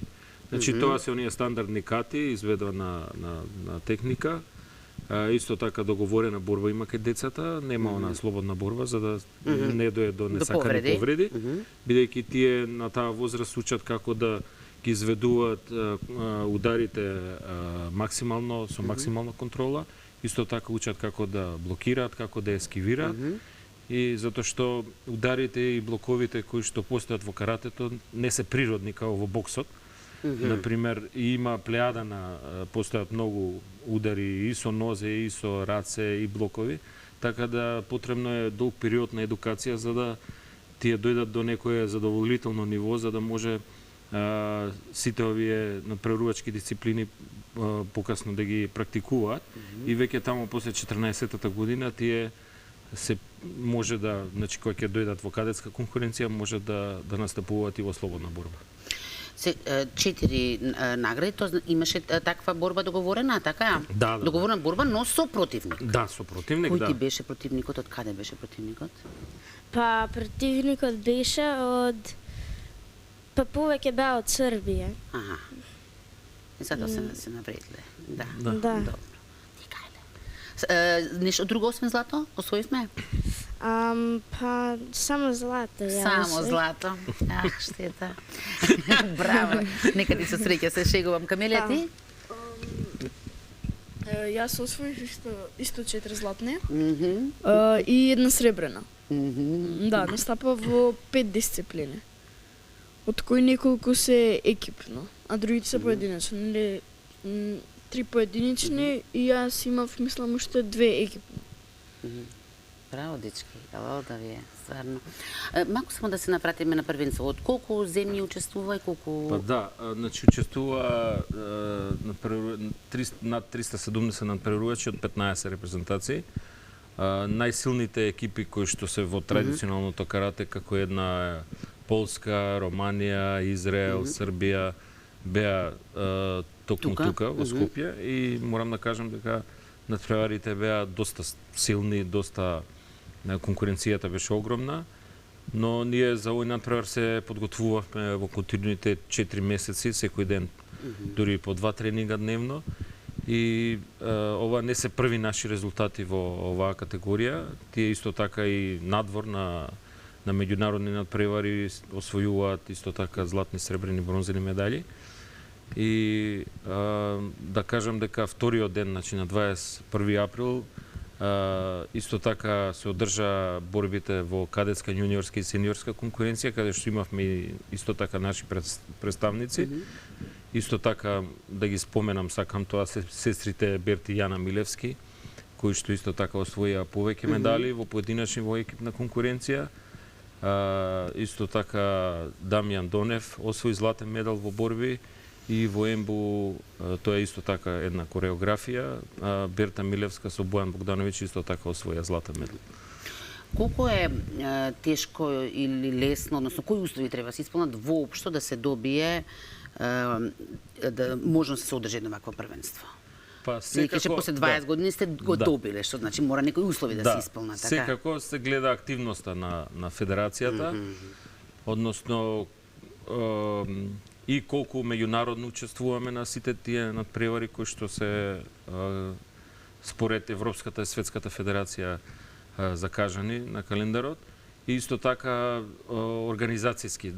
Значи тоа се оние стандардни кати, изведена на техника. Исто така договорена борба има кај децата, нема она слободна борба за да не дое до несакани повреди, бидејќи тие на таа возраст учат како да ги изведуваат ударите максимално со максимална контрола, исто така учат како да блокираат, како да ескивираат. И затоа што ударите и блоковите кои што постојат во каратето не се природни како во боксот. Например, има плејада постојат многу удари и со нозе, и со раце, и блокови, така да потребно е долг период на едукација за да тие дојдат до некое задоволително ниво, за да може сите овие надпреварувачки дисциплини покасно да ги практикуваат. И веќе таму после 14-тата година тие се може да, значи кога ќе дојдат во кадетска конкуренција, може да настапуваат и во слободна борба. 4 награди, тоа имаше таква борба договорена, така? Да. Договорена борба, но со противник. Да, со противник, Кој ти беше противникот, од каде беше противникот? Па противникот беше од повеќе беа од Србија. Аха. И затоа се навредле. Да. Да. Нешто друго освен злато освоивме? Па само злато ја. Само злато. Ах, штета. Браво. Нека ти се среќа, се шегувам. Камелија, ти? Јас освоив исто 4 златни и 1 сребрена. Да, настапав во 5 дисциплини, од кои неколку се екипно, а другите се поединечни. 3 поединечни и јас имав, мислам, уште 2 екипни. Браво, дечки, ало да ви е, стварно. Малку само да се напратиме на првенство. Од колку земји учествува и колку... Па да, значи учествува над 370 надпреварувачи од 15 репрезентации. Најсилните екипи кои што се во традиционалното карате, како една Полска, Романија, Израел, Србија, беа токму тука во Скопје и морам да кажам дека надпреварите беа доста силни, доста конкуренцијата беше огромна, но ние за овој надпревар се подготвувавме во континуите 4 месеци, секој ден, дури по 2 тренинга дневно. И ова не се први наши резултати во оваа категорија, тие исто така и надвор на меѓународни надпревари освојуваат исто така златни, сребрени, бронзени медали. И да кажам дека вториот ден, значи на 21 април, исто така се одржа борбите во кадетска, јуниорска и сениорска конкуренција, каде што имавме исто така наши представници. Исто така да ги споменам, сакам тоа, сестрите Берти и Јана Милевски, кои што исто така освоија повеќе медали во поединечни во екипна конкуренција. Исто така Дамјан Донев освои златен медал во борби и во ембу тоа е исто така една кореографија. Берта Милевска со Бојан Богдановиќ исто така освоја златен медал. Колку е тешко или лесно, односно кои услови треба да се исполнат воопшто да се добие да можност да се одржи едно вакво првенство? Па секако после 20 години сте го добиле, што значи мора некои услови да се исполнат, така? Секако се гледа активноста на федерацијата, односно и колку меѓународно учествуваме на сите тие надпревари кои што се според Европската и Светската федерација закажани на календарот. И исто така организацијски,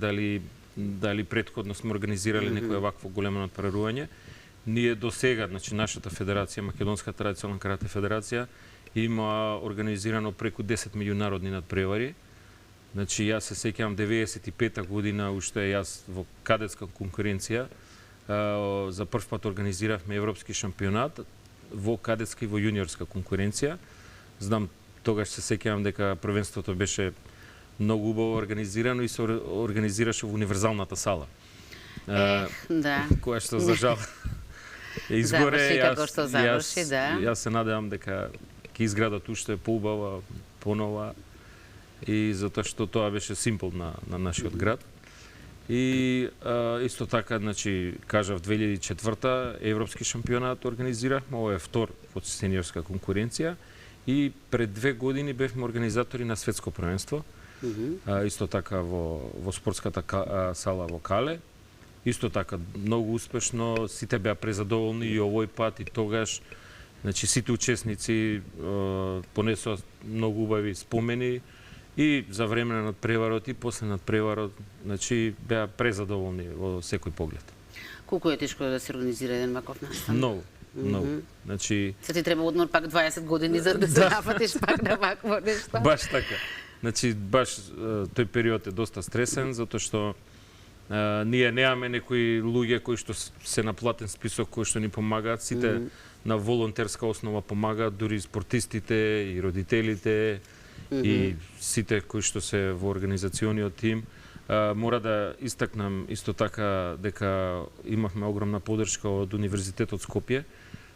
дали претходно сме организирали некое вакво големо надпреварување. Ние до сега, значи нашата федерација, Македонска традиционална карате федерација, има организирано преку 10 меѓународни надпревари. Значи јас се сеќавам 95-та година уште јас во кадетска конкуренција за прв пат организиравме европски шампионат во кадетска и во јуниорска конкуренција. Знам, тогаш се сеќавам дека првенството беше многу убаво организирано и се организираше во универзалната сала. Да. која што за жал изгоре. Заврши како што заврши, да. Јас се надевам дека ќе изградат уште поубава, понова, и затоа што тоа беше символ на нашиот град. И исто така, значи, кажав 2004 европски шампионат организирахме, ова е втор од сениорска конкуренција, и пред 2 години бевме организатори на светско првенство. Исто така во спортската сала во Кале. Исто така многу успешно, сите беа презадоволни и овој пат и тогаш. Значи сите учесници понесоа многу убави спомени и за време на надпреварот и после надпреварот, значи беа презадоволни во секој поглед. Колку е тешко да се организира еден ваков настан? Многу, многу. Значи Се ти треба одмор пак 20 години за да се нафатиш пак на вакво нешто. баш така. Значи баш тој период е доста стресен затоа што ние немаме некои луѓе кои што се на платен список кои што ни помагаат, сите на волонтерска основа помагаат, дури спортистите и родителите и сите кои што се во организациониот тим. Мора да истакнам исто така дека имавме огромна поддршка од Универзитетот Скопје,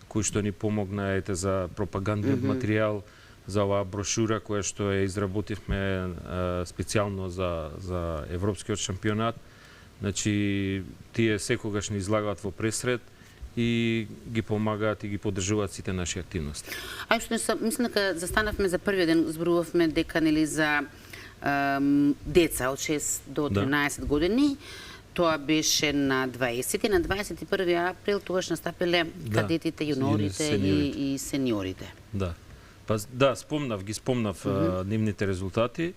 кој што ни помогна за пропагандниот материјал, за оваа брошура која што ја изработивме специјално за европскиот шампионат. Значи, тие секогаш ни излагаат во пресред и ги помагаат и ги поддржуваат сите наши активности. Мислам дека застанавме за првиот ден, зборувавме дека нели за деца од 6 до 13 години. Тоа беше на 20 и на 21 април тогаш настапиле кадетите, јунорите и сениорите. Да. Па да, спомнав нивните резултати.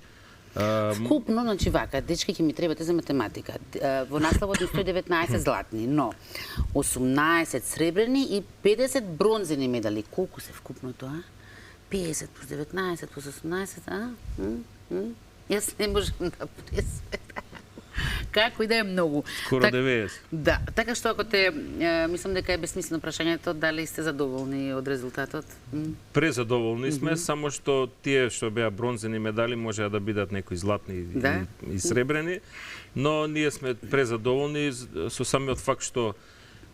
Вкупно, значи вака, дечки ќе ми требате за математика. Во насловот на 119 златни, но 18 сребрени и 50 бронзени медали. Колку се вкупно тоа? 50 плюс 19 плюс 18, Јас не можам да пресветам. Како и да е многу. Скоро 90. Да, така што ако мислам дека е бесмислено прашањето, дали сте задоволни од резултатот? Презадоволни сме, само што тие што беа бронзени медали можеа да бидат некои златни и сребрени, но ние сме презадоволни со самиот факт што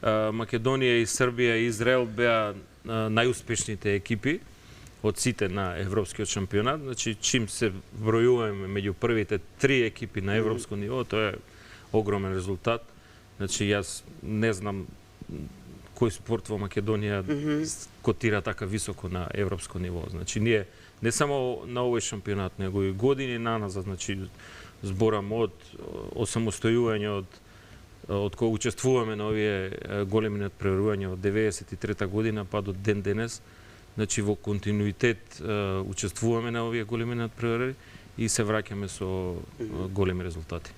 Македонија и Србија и Израел беа најуспешните екипи од сите на европскиот шампионат. Значи, чим се бројуваме меѓу првите 3 екипи на европско ниво, тоа е огромен резултат. Значи, јас не знам кој спорт во Македонија котира така високо на европско ниво. Значи, ние не само на овој шампионат, него и години наназад, значи, зборам од осамостојување од кога учествуваме на овие големи надпреварувања од 93 година па до ден денес. Значи, во континуитет учествуваме на овие големи надпревари и се враќаме со големи резултати.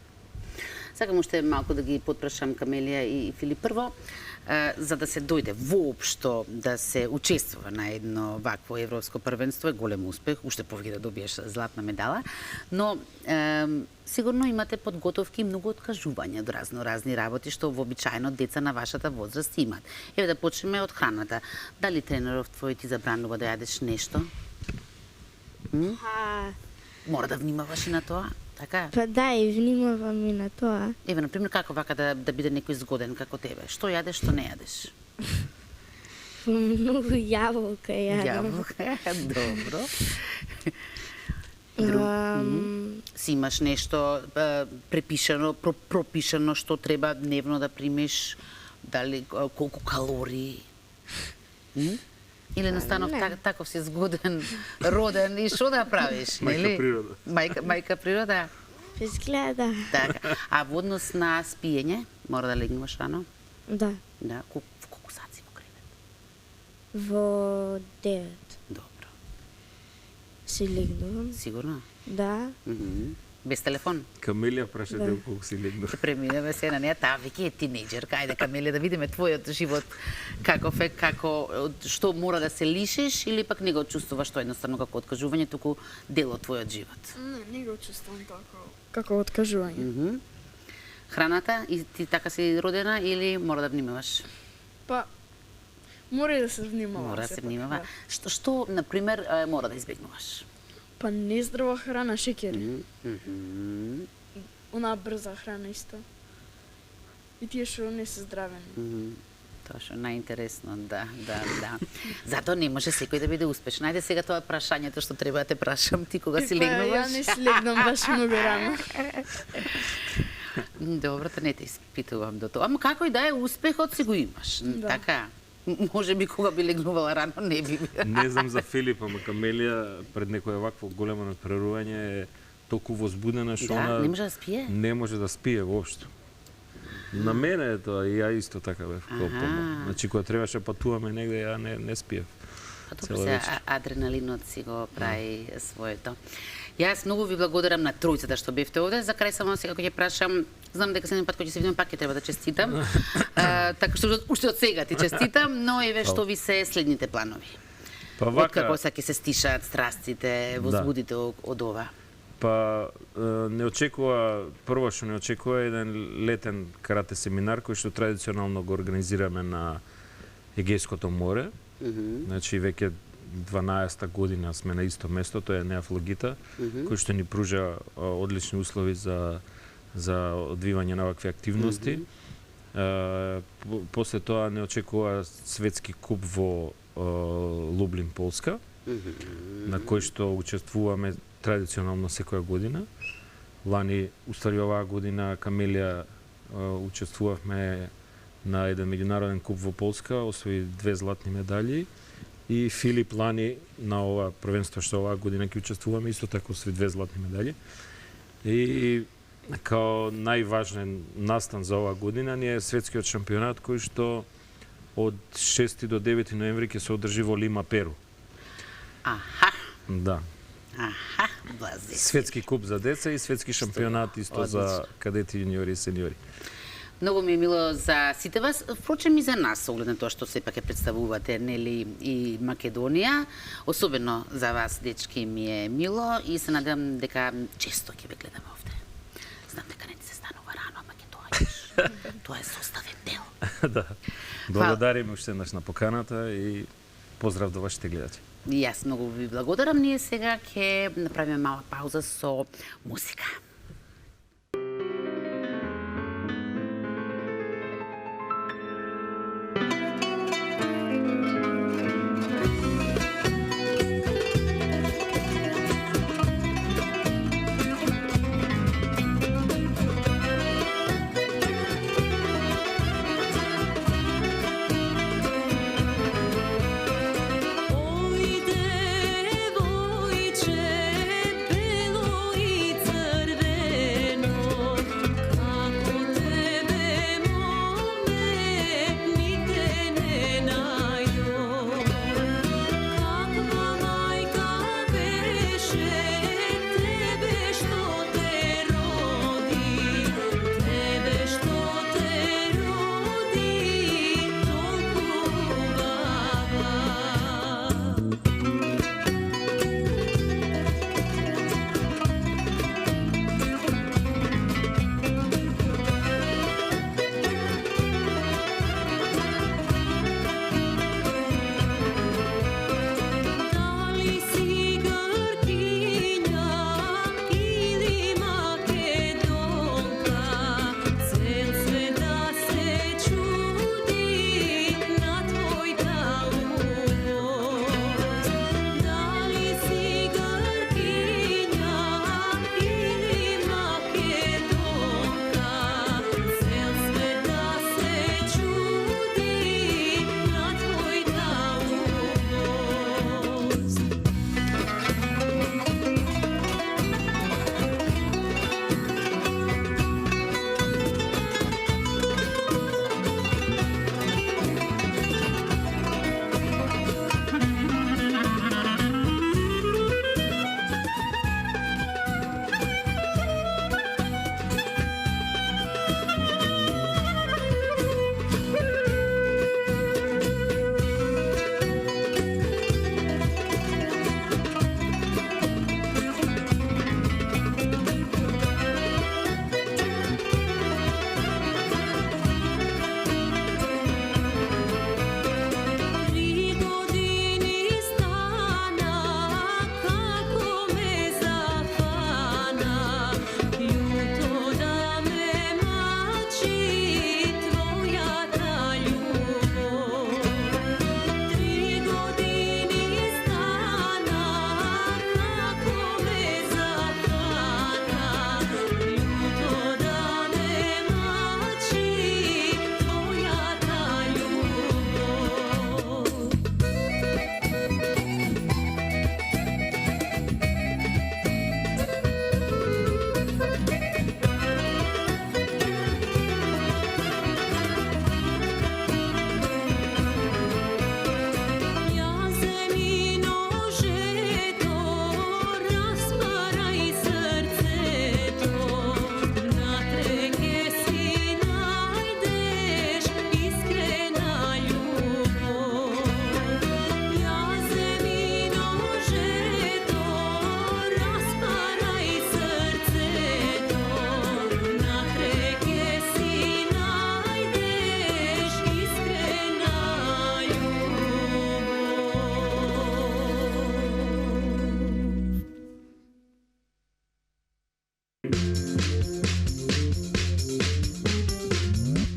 Сакам уште малку да ги потпрашам Камелија и Филип. Прво, за да се дојде воопшто да се учествува на едно вакво европско првенство е голем успех, уште повеќе да добиеш златна медала, но сигурно имате подготовки и многу откажувања од разни работи што вообичаено деца на вашата возраст имаат. Еве да почнеме од храната. Дали тренеров твој ти забранува да јадеш нешто? Мора да внимаваш и на тоа? Така? Па да, и внимавам и на тоа. Еве, например, како вака да биде некој згоден како тебе? Што јадеш, што не јадеш? Многу јаболка јадам. Јаболка, добро. Си имаш нешто пропишано што треба дневно да примиш? Дали колку калории? Или настанов таков си згоден, роден и што да правиш, нели? Мајка природа. Мајка природа. Изгледа. Така. А во однос на спиење, мора да легнуваш рано? Да. Да. Колку сат си во кревет? Во 9. Добро. Си легнувам. Сигурно? Да. Без телефон? Камелија праша дел колку си легнува. Ќе преминеме се на неа, таа веќе е тинејџерка. Ајде, Камелија, да видиме твојот живот каков е, што мора да се лишиш или пак не го чувствуваш тоа едноставно како откажување, туку дел од твојот живот? Не го чувствувам како откажување. Храната, и ти така си родена или мора да внимаваш? Па, мора и да се внимава. Мора да се внимава. Што, например, мора да избегнуваш? Па нездрава храна, шеќери. Онаа брза храна исто. и тие што не се здравени. Тоа што е најинтересно, да. Затоа не може секој да биде успешен. Ајде сега тоа прашањето што треба да те прашам, ти кога си легнуваш? Ја не си легнам баш многу рано. Добро, да не те испитувам до тоа. Ама како и да е, успехот си го имаш. Така, може би кога би легнувала рано, не би. Не знам за Филип, ама Камелија пред некој вакво големо надпрерување е толку возбудена што она не може да спие? Не може да спие воопшто. На мене е тоа, и ја исто така бев. Значи, кога требаше патуваме негде, ја не спиев. Добро, адреналинот си го прави своето. Јас многу ви благодарам на тројцата што бевте овде. За крај само сега кога ќе прашам, знам дека следен пат кога ќе се видиме пак ќе треба да честитам. Така што уште од сега ти честитам, но еве што ви се следните планови. Па вака, Откако ќе се стишаат страстите, возбудите од ова? Па не очекува, прво што не очекува е еден летен карате семинар кој што традиционално го организираме на Егејското море. Значи веќе 12-та година сме на исто место, тоа е Неа Флогита, кој што ни пружа одлични услови за одвивање на вакви активности. После тоа не очекува светски куп во Лублин, Полска, на кој што учествуваме традиционално секоја година. Лани, уствари оваа година, Камелија учествувавме на еден меѓународен куп во Полска, освои 2 златни медали. И Филип лани на ова првенство што оваа година ќе учествуваме, исто така освои 2 златни медали. И као најважен настан за оваа година ни е светскиот шампионат кој што од 6 до 9 ноември ќе се одржи во Лима, Перу. Аха. Да. Аха, блази. Светски куп за деца и светски шампионат исто за кадети, јуниори и сениори. Многу ми е мило за сите вас, впрочем и за нас, оглед на тоа што сепак ја представувате, нели, и Македонија. Особено за вас, дечки, ми е мило и се надевам дека често ќе ве гледам овде. Знам дека не се станува рано, ама ќе доаѓаш. Тоа е составен дел. Да. Благодарим уште еднаш на поканата и поздрав до вашите гледачи. И јас многу ви благодарам. Ние сега ќе направиме мала пауза со музика. Oj, devojče, belo i crveno.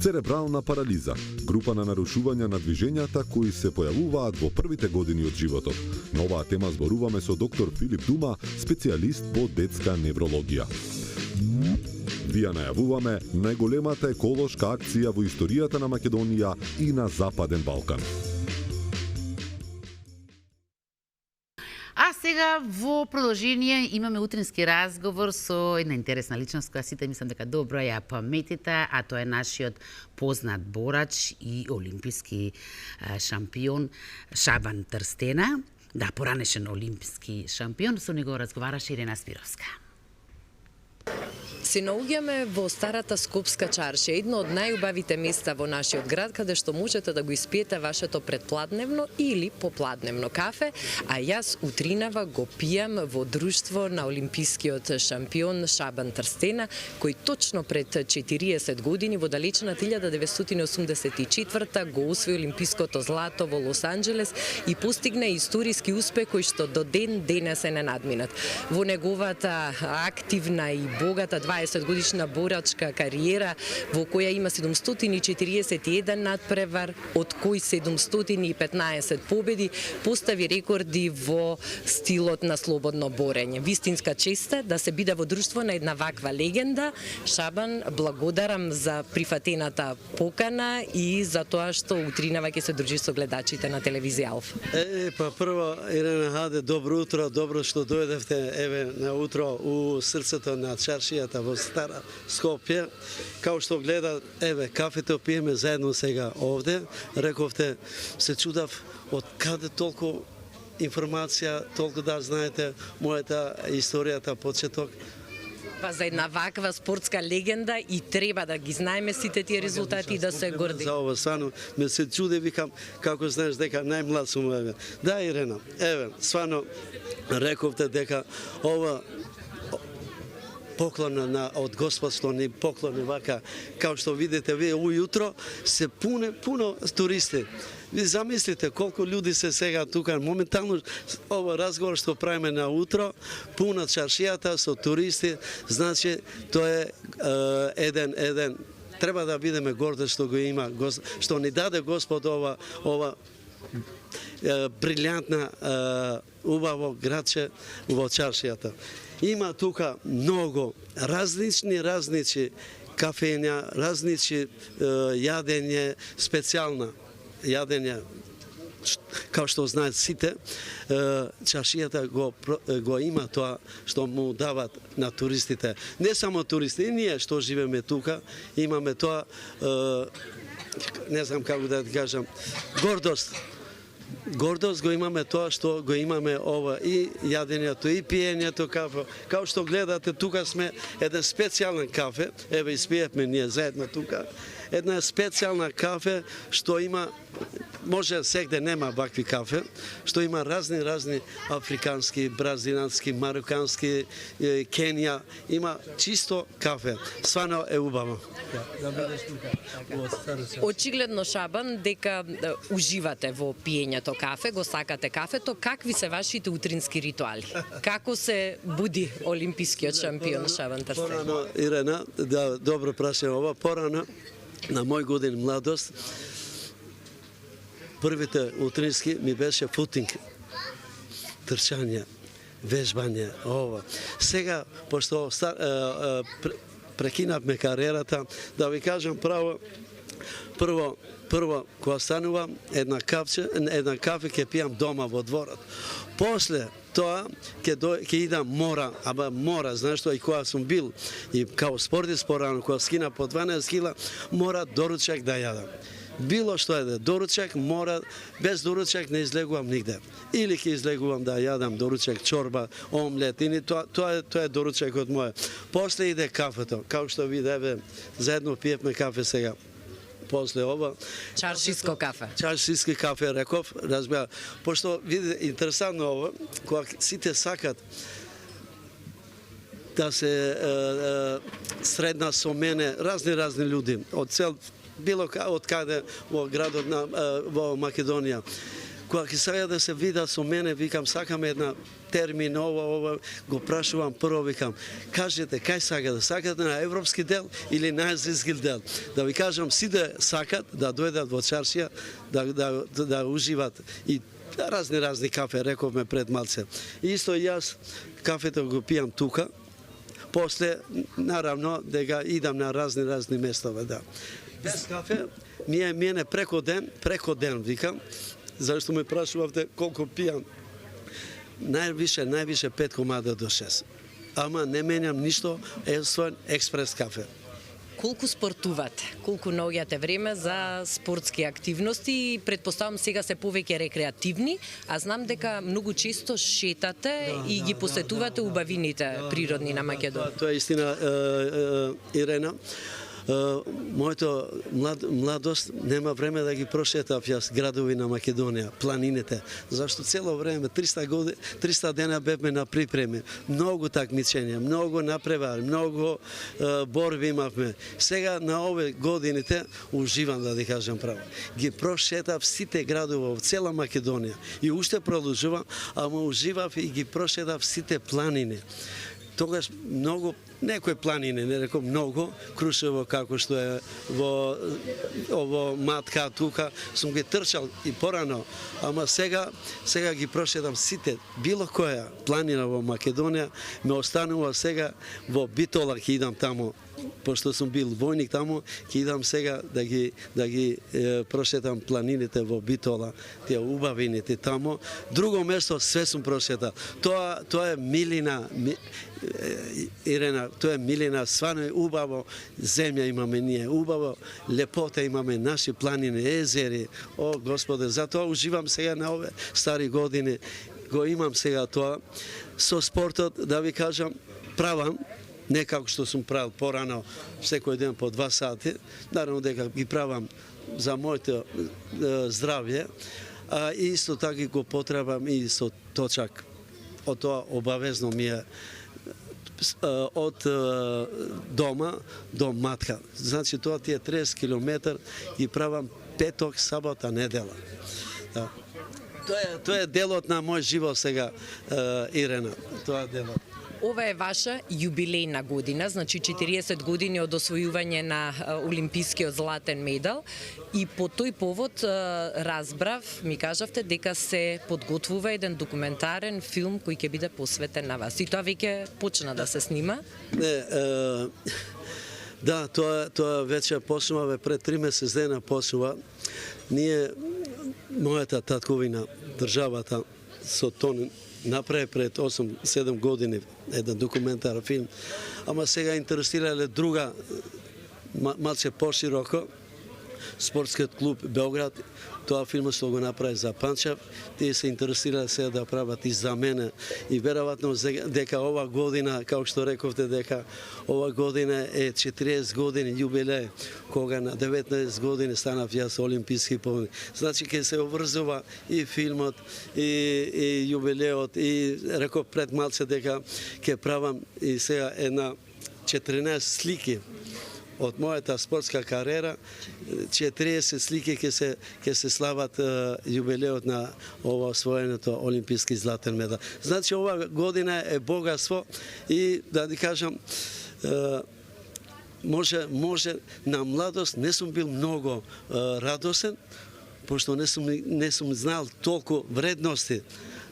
Церебрална парализа, група на нарушувања на движењата кои се појавуваат во првите години од животот. На оваа тема зборуваме со доктор Филип Дума, специјалист по детска неврологија. Вие најавуваме најголемата еколошка акција во историјата на Македонија и на Западен Балкан. А сега во продолжение имаме утрински разговор со една интересна личност која сите мислам дека добро ја паметите, а тоа е нашиот познат борач и олимписки шампион Шабан Трстена. Да, поранешен олимписки шампион, со него разговараше Ирена Спировска. Се наоѓаме во старата Скопска чаршија, едно од најубавите места во нашиот град, каде што можете да го испиете вашето предпладневно или попладневно кафе, а јас утринава го пијам во друштво на олимпискиот шампион Шабан Трстена, кој точно пред 40 години во далечната 1984 го освои олимпиското злато во Лос Анџелес и постигна историски успех кој што до ден денес е ненадминат. Во неговата активна и богата 20-годишна борачка кариера, во која има 741 надпревар, од кои 715 победи, постави рекорди во стилот на слободно борење. Вистинска чест е да се биде во друштво на една ваква легенда. Шабан, благодарам за прифатената покана и за тоа што утринава ќе се дружи со гледачите на телевизија Алфа. Па прво, Ирена Хаде, добро утро, добро што дојдевте еве на утро у срцето на чаршијата во Стара Скопје. Као што гледа, еве, кафето пиеме заедно сега овде. Рековте, се чудав од каде толку информација, толку да знаете мојата историјата, почеток. Па за една ваква спортска легенда и треба да ги знаеме сите тие резултати и да се горди. За ова свано ме се чуде, викам, како знаеш дека најмлад сум, еве. Да, Ирена, еве, свано рековте дека ова поклона од Господ што ни поклони вака, као што видите вие ујутро се пуно туристи. Ви замислите колку луѓе се сега тука, моментално ова разговор што правиме на утро, пуна чаршијата со туристи, значи тоа е еден треба да бидеме горди што го има, што ни даде Господ ова брилјантна убаво градче во чаршијата. Има тука многу различни кафења, различни јадење, специјална јадење, као што знаат сите, чаршијата го има тоа што му дават на туристите. Не само туристи, и ние што живееме тука, имаме тоа, не знам како да кажам, гордост го имаме тоа што го имаме ова и јадењето и пиењето кафе. Као што гледате, тука сме еден специјален кафе, еве испиевме ние заедно тука, една специјална кафе што има, може сегде нема вакви кафе, што има разни африкански, бразилански, марокански, Кенија, има чисто кафе. Свано е убаво. Очигледно, Шабан, дека уживате во пиењето кафе, го сакате кафето, какви се вашите утрински ритуали? Како се буди олимпискиот шампион Шабан Трстена? Порано, Ирена, да, добро прашање ова, порано, на мој годин младост, првите утрински ми беше футинг, трчање, вежбање, ова. Сега, пошто прекинавме кариерата, да ви кажам право, прво кога станувам, една кафе ќе пијам дома во дворот. После тоа ќе идам мора, знаеш што, и кога сум бил и као спортист порано, кога скина по 12 кила, мора доручак да јадам. Било што е доручак, мора, без доручак не излегувам нигде. Или ќе излегувам да јадам доручак, чорба, омлет, или тоа е доручакот мој. После иде кафето, како што видеве, заедно пиевме кафе сега. После ова чаршиско кафе. Чаршиски кафе реков, разбира. Пошто видите интересантно ова, кога сите сакат да се средна со мене разни луѓе од цел било од каде во градот во Македонија. кога ќе сака да се видат со мене, викам, сакам една термин, ова, го прашувам прво, викам, кажете, кај сакате на европски дел или на азијски дел? Да ви кажам, сите сакат да дојдат во чаршија, да уживат и разни кафе, рековме пред малце. И исто јас кафето го пијам тука, после, наравно, дека идам на разни местове, да. Без кафе, мене преко ден, викам, зашто ме прашувавте колку пијам. Највише 5 комада до 6. Ама не менјам ништо, освен експрес кафе. Колку спортувате? Колку наоѓате време за спортски активности и предпоставам сега се повеќе рекреативни, а знам дека многу често шетате и ги посетувате убавините природни на Македонија. Тоа е истина, Ирена. Моето младост нема време да ги прошетав јас градови на Македонија, планините, зашто цело време 300 дена бевме на припреми, многу такмичења, многу напревари, многу борби имавме. Сега на ове годините уживам, да ти кажам право. Ги прошетав сите градови во цела Македонија и уште продолжувам, ама уживав и ги прошетав сите планини. Тогаш многу, некои планини, не реком многу, Крушево како што е во Матка тука, сум ги трчал и порано, ама сега ги прошетам сите, било која планина во Македонија, ме останува сега во Битола, ќе идам тамо, пошто сум бил војник тамо, ќе идам сега да ги прошетам планините во Битола, тие убавините тамо. Друго место све сум прошетал. Тоа е милина, Ирена, тоа е милина, свано е убаво земја имаме ние, убаво лепота имаме, наши планини, езери. О, Господе, затоа уживам сега на ове стари години, го имам сега тоа. Со спортот, да ви кажам, правам, не како што сум правил порано, секој ден по 2 сати, наравно дека ги правам за моето здравје, а исто така го потребам и со точак. Од тоа обавезно ми е од дома до Матка. Значи тоа тие 30 км ги правам петок, сабота, недела. Да. Тоа е делот на мој живот сега, Ирена. Тоа е делот. Ова е ваша јубилејна година, значи 40 години од освојување на олимпискиот златен медал и по тој повод разбрав, ми кажавте дека се подготвува еден документарен филм кој ќе биде посветен на вас. И тоа веќе почна да се снима? Да, тоа веќе почнува, пред 3 месеци дена почнува. Ние, мојата татковина, државата, со тон направи пред 8-7 години еден документарен филм, ама сега интересирале друга, малце пошироко, спортскиот клуб Белград, тоа филм што го направи за Панчев, тие се интересирале сега да прават и за мене и веројатно дека ова година, како што рековте, дека ова година е 40 години јубилеј, кога на 19 години станав јас олимписки победник. Значи ќе се обврзува и филмот, и јубилеот, и реков пред малце дека ќе правам и сега една 14 слики од мојата спортска кариера, 40 слики ќе се слават јубилеот на ова освоеното олимписки златен медал. Значи ова година е богатство и да ти кажам, може на младост не сум бил многу радосен, пошто не сум знал толку вредности,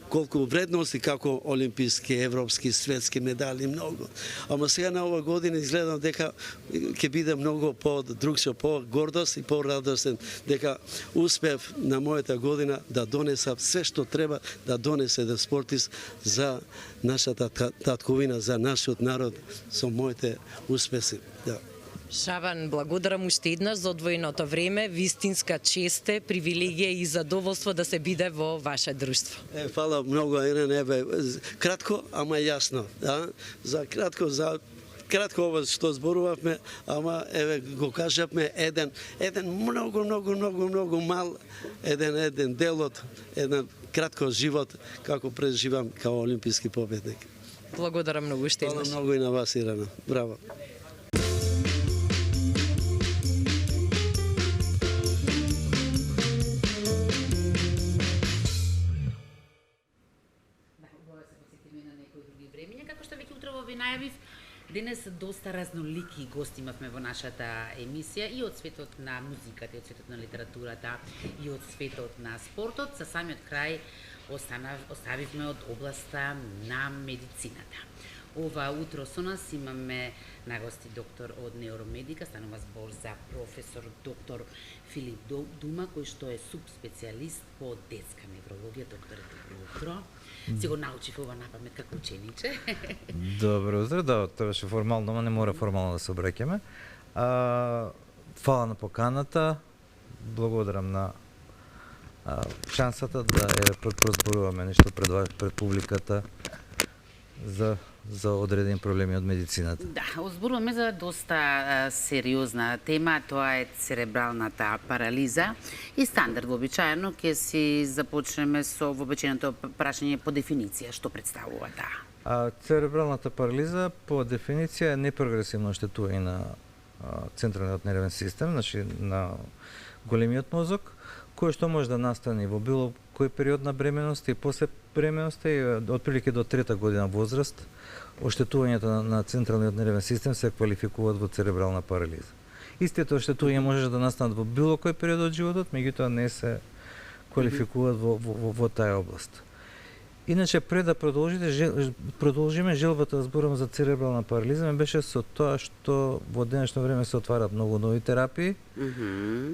колку вредности како олимписки, европски, светски медали, многу. Ама сега на ова година изгледам дека ќе биде многу по-другче, по-гордост и по-радостен, дека успев на мојата година да донесам све што треба да донесе еден спортист за нашата татковина, за нашиот народ со моите успеси. Да. Шабан, благодарам уште еднаш за одвоеното време, вистинска чест е, привилегија и задоволство да се биде во ваше друштво. Фала многу, Ирена, кратко, ама јасно. Да? За кратко ова што зборувавме, ама го кажавме еден многу мал еден делот, еден кратко живот како преживам као олимписки победник. Благодарам многу уште еднаш. Фала многу и на вас, Ирена. Браво. ви најавив, денес доста разнолики гости имавме во нашата емисија и од светот на музиката, и од светот на литературата, и од светот на спортот. За самиот крај оставивме од областа на медицината. Ова утро со нас имаме на гости доктор од неуромедика, станува збор за професор доктор Филип Дума, кој што е субспецијалист по детска неврологија. Доктор, добро утро. Си го научив ова на памет како учениче. Добро утро, да, тоа беше формално, но не мора формално да се обраќаме. Фала на поканата, благодарам на шансата да прозборуваме нешто пред публиката за одредени проблеми од медицината. Да, озборуваме за доста сериозна тема, тоа е церебралната парализа и стандард вообичаено ќе си започнеме со вообичаеното прашање по дефиниција, што представува таа. Церебралната парализа по дефиниција е непрогресивно оштетување на централниот нервен систем, значи на големиот мозок, кој што може да настане во било кој период на бременост и после бременоста и отприлike до 3-та година возраст, оштетувањето на централниот нервен систем се квалификуваат во церебрална парализа. Истите оштетувања може да настанат во било кој период од животот, меѓутоа не се квалификуваат во таа област. Иначе, пред да продолжиме, желбата да зборам за церебрална парализа ме беше со тоа што во денешно време се отварат многу нови терапии,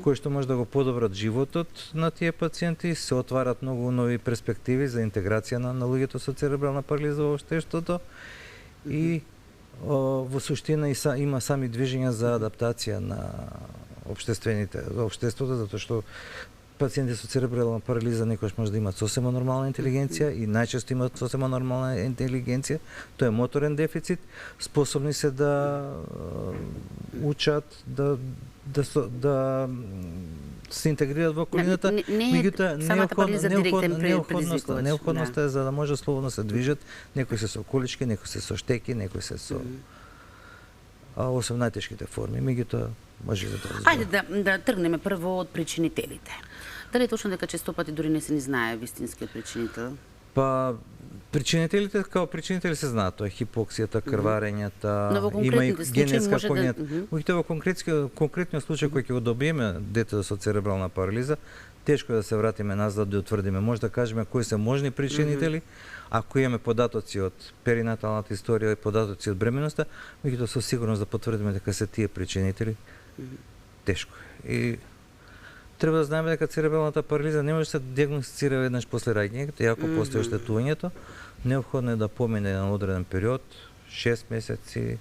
кои што може да го подобрат животот на тие пациенти, се отварат многу нови перспективи за интеграција на луѓето со церебрална парализа во општеството и во суштина има сами движења за адаптација на општеството, затоа што пациенти со церебрална парализа некојаш може да имаат сосема нормална интелигенција и најчесто имаат сосема нормална интелигенција, тоа е моторен дефицит, способни се да учат, да се интегрираат во околината, меѓутоа неопходноста е за да може слободно се движат, некои се со колички, некои се со штеки, некои се со освен најтешките форми, меѓутоа може да тоа. Ајде да тргнеме прво од причинителите. Дали е точно дека често пати дури не се ни знае вистинскиот причинител? Па причинителите као причинители се знаат, тоа е хипоксијата, крварењата, има и генетска конјата. Во конкретниот случај кој ќе го добиеме детето со церебрална парализа, тешко е да се вратиме назад да утврдиме. Може да кажеме кои се можни причинители, ако имаме податоци од перинаталната историја и податоци од бременоста, меѓутоа со сигурност да потврдиме дека се тие причинители, тешко е. И треба да знаеме дека церебралната парализа не може да се диагностицира веднаш после раѓањето, иако постои оштетувањето, неопходно е да помине на одреден период, 6 месеци,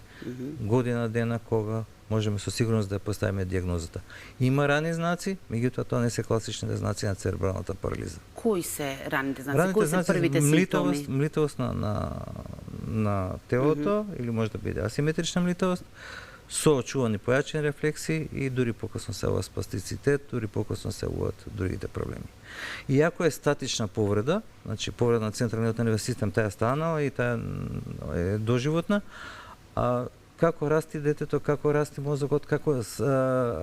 година дена, кога можеме со сигурност да ја поставиме диагнозата. Има рани знаци, меѓутоа тоа не се класичните знаци на церебралната парализа. Кои се раните знаци? Кои се првите симптоми? Млитавост на телото, или може да биде асиметрична млитавост, со очувани појачени рефлекси и дури покасно се ова спастицитет, дури покасно се уваат другите проблеми. Иако е статична повреда, значи повреда на централниот нервен систем, таа е станала и таа е доживотна, како расти детето, како расти мозокот, како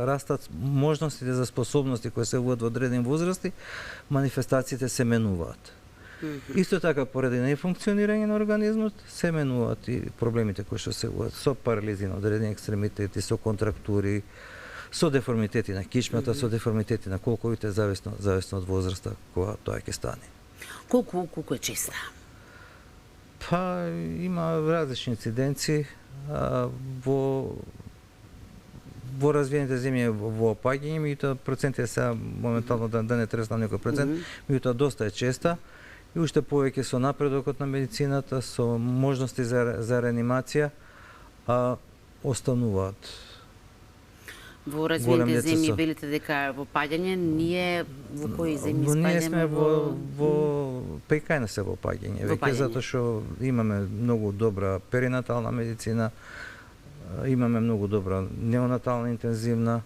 растат можностите за способности кои се уваат во одредени возрасти, манифестациите се менуваат. Исто така, поради нефункционирање на организмот, се менуваат и проблемите кои што се уваат со парализи на одредени екстремитети, со контрактури, со деформитети на кичмата, со деформитети на колковите, зависно од возраста кога тоа ќе стане. Колку е честа? Па, има различни инциденции. Во развиените земји во опаѓање, меѓутоа процентите се моментално да не треснам некој процент, меѓутоа доста е честа и уште повеќе со напредокот на медицината, со можности за реанимација, остануваат. Во развиените земји велите дека во паѓање, ние во кои земји спаѓаме? Ние сме па и кај нас е во паѓање, веќе затоа што имаме многу добра перинатална медицина, имаме многу добра неонатална интензивна,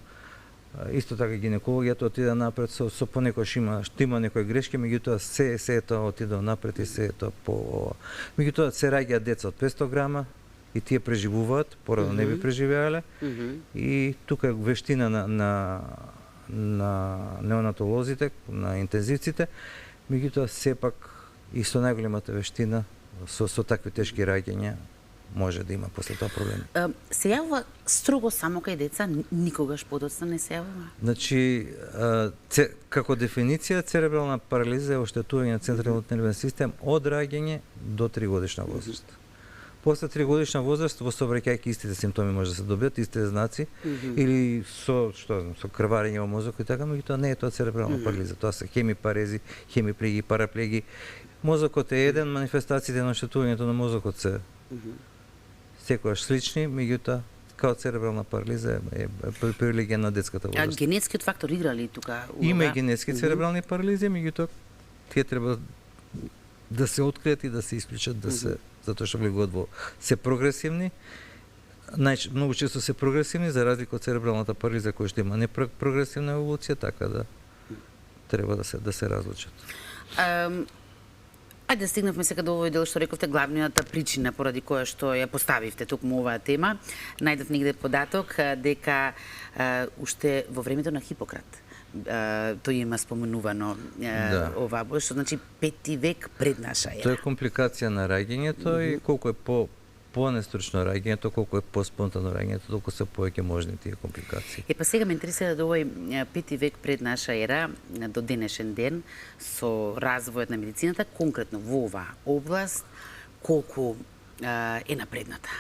исто така гинекологијата отиде напред, со понекојаш има некои грешки, меѓутоа се тоа отиде напред и се тоа по... Меѓутоа се раѓаат деца од 500 грама и тие преживуваат, порано не би преживеале, и тука е вештина на неонатолозите, на интензивците, меѓутоа сепак и со најголемата вештина, со такви тешки раѓања, може да има после тоа проблеми. Се јавува строго само кај деца, никогаш подоцна не се јавува? Значи, како дефиниција, церебрална парализа е оштетување на централниот нервен систем од раѓање до 3 годишна возраст. После 3 годишна возраст, во сообраќајќи истите симптоми може да се добијат, истите знаци, или со крварење во мозокот и така, меѓутоа не е тоа церебрална парализа, тоа се хемипарези, хемиплеги, параплеги. Мозокот е еден, манифестациите на оштетувањето на мозокот се секогаш слични, меѓутоа као церебрална парализа е привилегија на детската возраст. А генетскиот фактор игра ли тука улога? Има и генетски церебрални парализи, меѓутоа тие треба да се откријат и да се исклучат, затоа што влегуваат во се прогресивни. Многу често се прогресивни, за разлика од церебралната парализа која што има непрогресивна еволуција, така да треба да се разлучат. Ајде стигнавме сега до овој дел што рековте, главнината причина поради која што ја поставивте токму оваа тема. Најдов негде податок дека уште во времето на Хипократ тој има споменувано ова, што значи 5 век пред наша ера. Тоа е компликација на раѓањето и колку е по-нестручно раѓањето, колку е по-спонтано раѓањето, толку се повеќе можни тие компликации. Па сега ме интересира да овој 5 век пред наша ера до денешен ден со развојот на медицината, конкретно во оваа област, колку е напредната?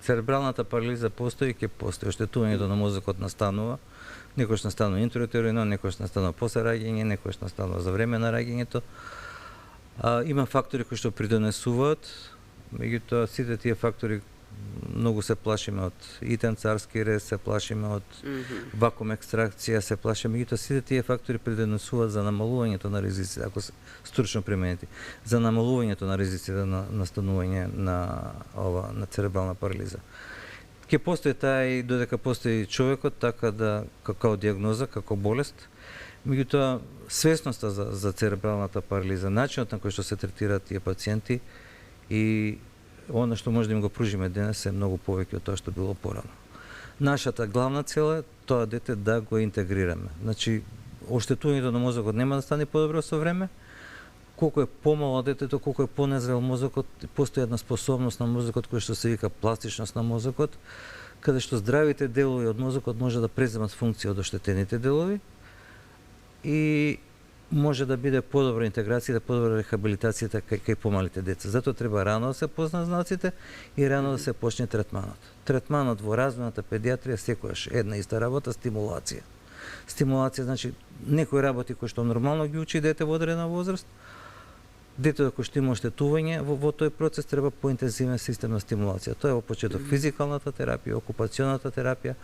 Церебралната парализа постои, ќе постои. Оштетувањето на мозокот настанува. Некојаш настанува интроутерино, некојаш настанува после раѓање, некојаш настанува за време на раѓањето. Има фактори кои што придонесуваат, меѓутоа сите тие фактори многу се плашиме од итен царски рез, се плашиме од вакуум екстракција, се плашиме, меѓутоа сите тие фактори придонесуваат за намалувањето на ризиците, ако се стручно применети, за намалувањето на ризиците на настанување на церебрална парализа. Ќе постои таа и додека постои човекот, така да како диагноза, како болест, меѓутоа свесноста за церебралната парализа, начинот на кој што се третираат тие пациенти и она што може да им го пружиме денес е многу повеќе од тоа што било порано. Нашата главна цел е тоа дете да го интегрираме. Значи, оштетувањето на мозокот нема да стане подобро со време. Колку е помало детето, колку е понезрел мозокот, постои една способност на мозокот која што се вика пластичност на мозокот, каде што здравите делови од мозокот може да преземат функција од оштетените делови и може да биде подобра интеграција, подобра рехабилитацијата кај помалите деца. Затоа треба рано да се познаат знаците и рано да се почне третманот. Третманот во развојната педиатрија секогаш една иста работа, стимулација. Стимулација значи некои работи кои што нормално ги учи дете во одредена возраст, детето кој што има оштетување во тој процес треба поинтензивен систем на стимулација. Тоа е во почеток физикалната терапија, окупационата терапија,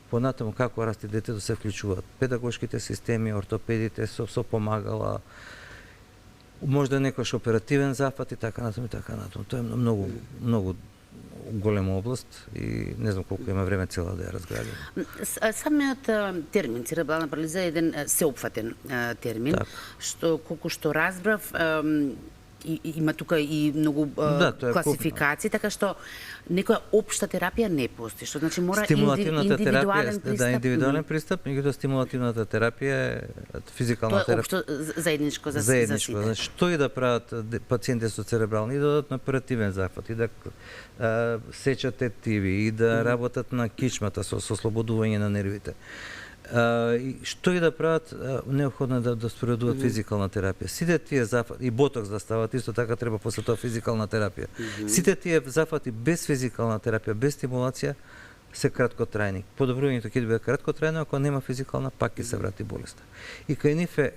понатаму како расте детето се вклучуваат педагошките системи, ортопедите со помагала, можда некојаш оперативен зафат и така натаму и така натаму. Тоа е многу голема област и не знам колку има време цела да ја разградиме. Самиот термин церебрална парализа е еден сеопфатен термин, што колку што разбрав има тука и многу класификации, така што некоја општа терапија не постои, што значи мора индивидуален пристап. Да, индивидуален пристап, меѓутоа стимулативната терапија е физикална терапија. Тоа е општо заедничко за сите. Значи, што и да прават пациенти со церебрални, и да дадат на оперативен зафат, и да сечат тетиви, и да работат на кичмата со ослободување на нервите. Што и да прават, необходно е да спроведуваат физикална терапија. Сите тие зафати, и ботокс да стават, исто така треба после тоа физикална терапија. Сите тие зафати без физикална терапија, без стимулација, се краткотрајни. Подобрувањето ќе биде краткотрајно, ако нема физикална, пак ќе се врати болеста. И кај нив е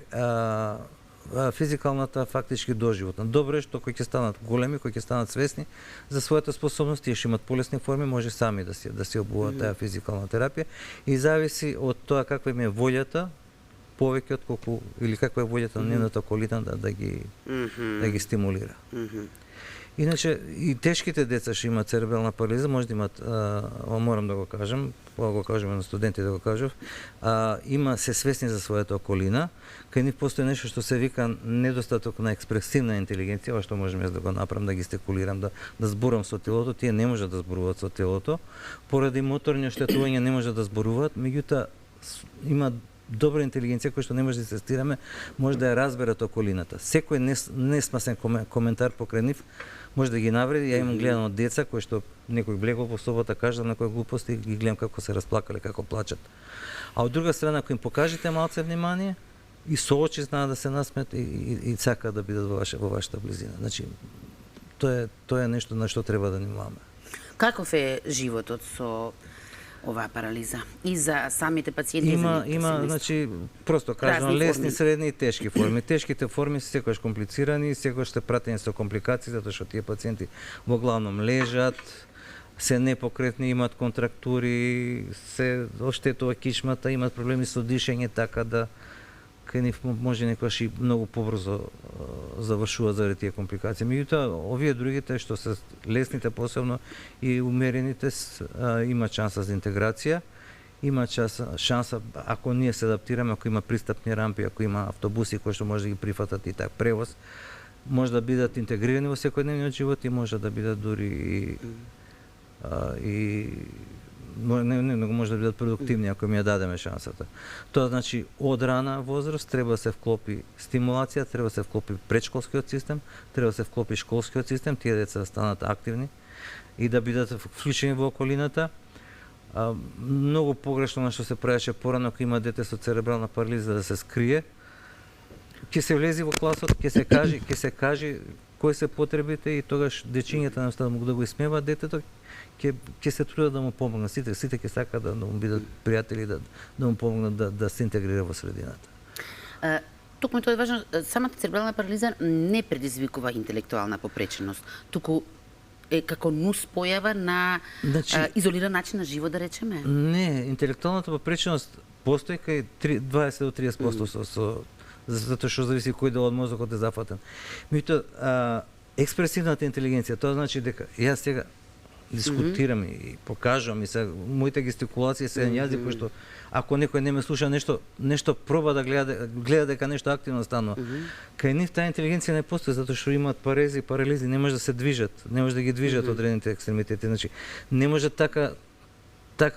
физикалната фактички доживотна. Добро е што кои ќе станат големи, кои ќе станат свесни за својата способност, тие што имат полесни форми, може сами да си обуват таа физикална терапија и зависи од тоа каква им е волјата, повеќе од колку или каква е волјата на нивната околина да ги стимулира. Иначе и тешките деца што имаат церебрална парализа може да имаат, морам да го кажам, го кажеме на студенти да го кажав, има се свесни за својата околина, кај нив постои нешто што се вика недостаток на експресивна интелигенција, ова што можам јас да го направам, да ги стекулирам, да зборам со телото, тие не можат да зборуваат со телото, поради моторни оштетувања не можат да зборуваат, меѓутоа има добра интелигенција која што не може да се тестираме, може да ја разберат околината. Секој несмасен коментар покрај нив може да ги навреди. Ја имам гледано од деца кои што некој влегол по собота кажа некои глупости, ги гледам како се расплакале, како плачат. А од друга страна, ако им покажете малце внимание, и со очи знаат да се насмеат и сакаат да бидат во вашата близина. Значи, тоа е нешто на што треба да внимаваме. Каков е животот со оваа парализа? И за самите пациенти, Има, значи, просто кажам, лесни, средни и тешки форми. Тешките форми се секогаш комплицирани, секогаш се пратени со компликации, затоа што тие пациенти во главном лежат, се непокретни, имат контрактури, се оштетува кишмата, имат проблеми со дишење, така да кај нив може некогаш и многу побрзо завршуваат заради тие компликации. Меѓутоа, овие другите што се лесните посебно и умерените има шанса за интеграција, има шанса ако ние се адаптираме, ако има пристапни рампи, ако има автобуси кои што може да ги прифатат и так превоз, може да бидат интегрирани во секојдневниот живот и може да бидат дури не може да бидат продуктивни ако им ја дадеме шансата. Тоа значи од рана возраст треба да се вклопи стимулација, треба да се вклопи предшколскиот систем, треба да се вклопи школскиот систем, тие деца да станат активни и да бидат вклучени во околината. Многу погрешно на што се правеше порано, ако има дете со церебрална парализа да се скрие, ќе се влези во класот, ќе се каже кои се потребите и тогаш дечињата наставно да го исмева детето, ќе се трудат да му помогнат. Сите ќе сакаат да му бидат пријатели, да му помогнат да се интегрира во средината. Токму тоа е важно, самата церебрална парализа не предизвикува интелектуална попреченост, туку е како нус појава на изолиран начин на живот, да речеме? Не, интелектуалната попреченост постои кај 20 до 30% затоа што зависи кој дел од мозокот е зафатен. Меѓутоа, експресивната интелигенција, тоа значи дека јас сега дискутирам и покажувам и сега моите гестикулации се на јазик кој што ако некој не ме слуша нешто проба да гледа дека нешто активно станува. Кај нив таа интелигенција не постои затоа што имаат парализи, не може да се движат, не може да ги движат одредените екстремитети, значи не може така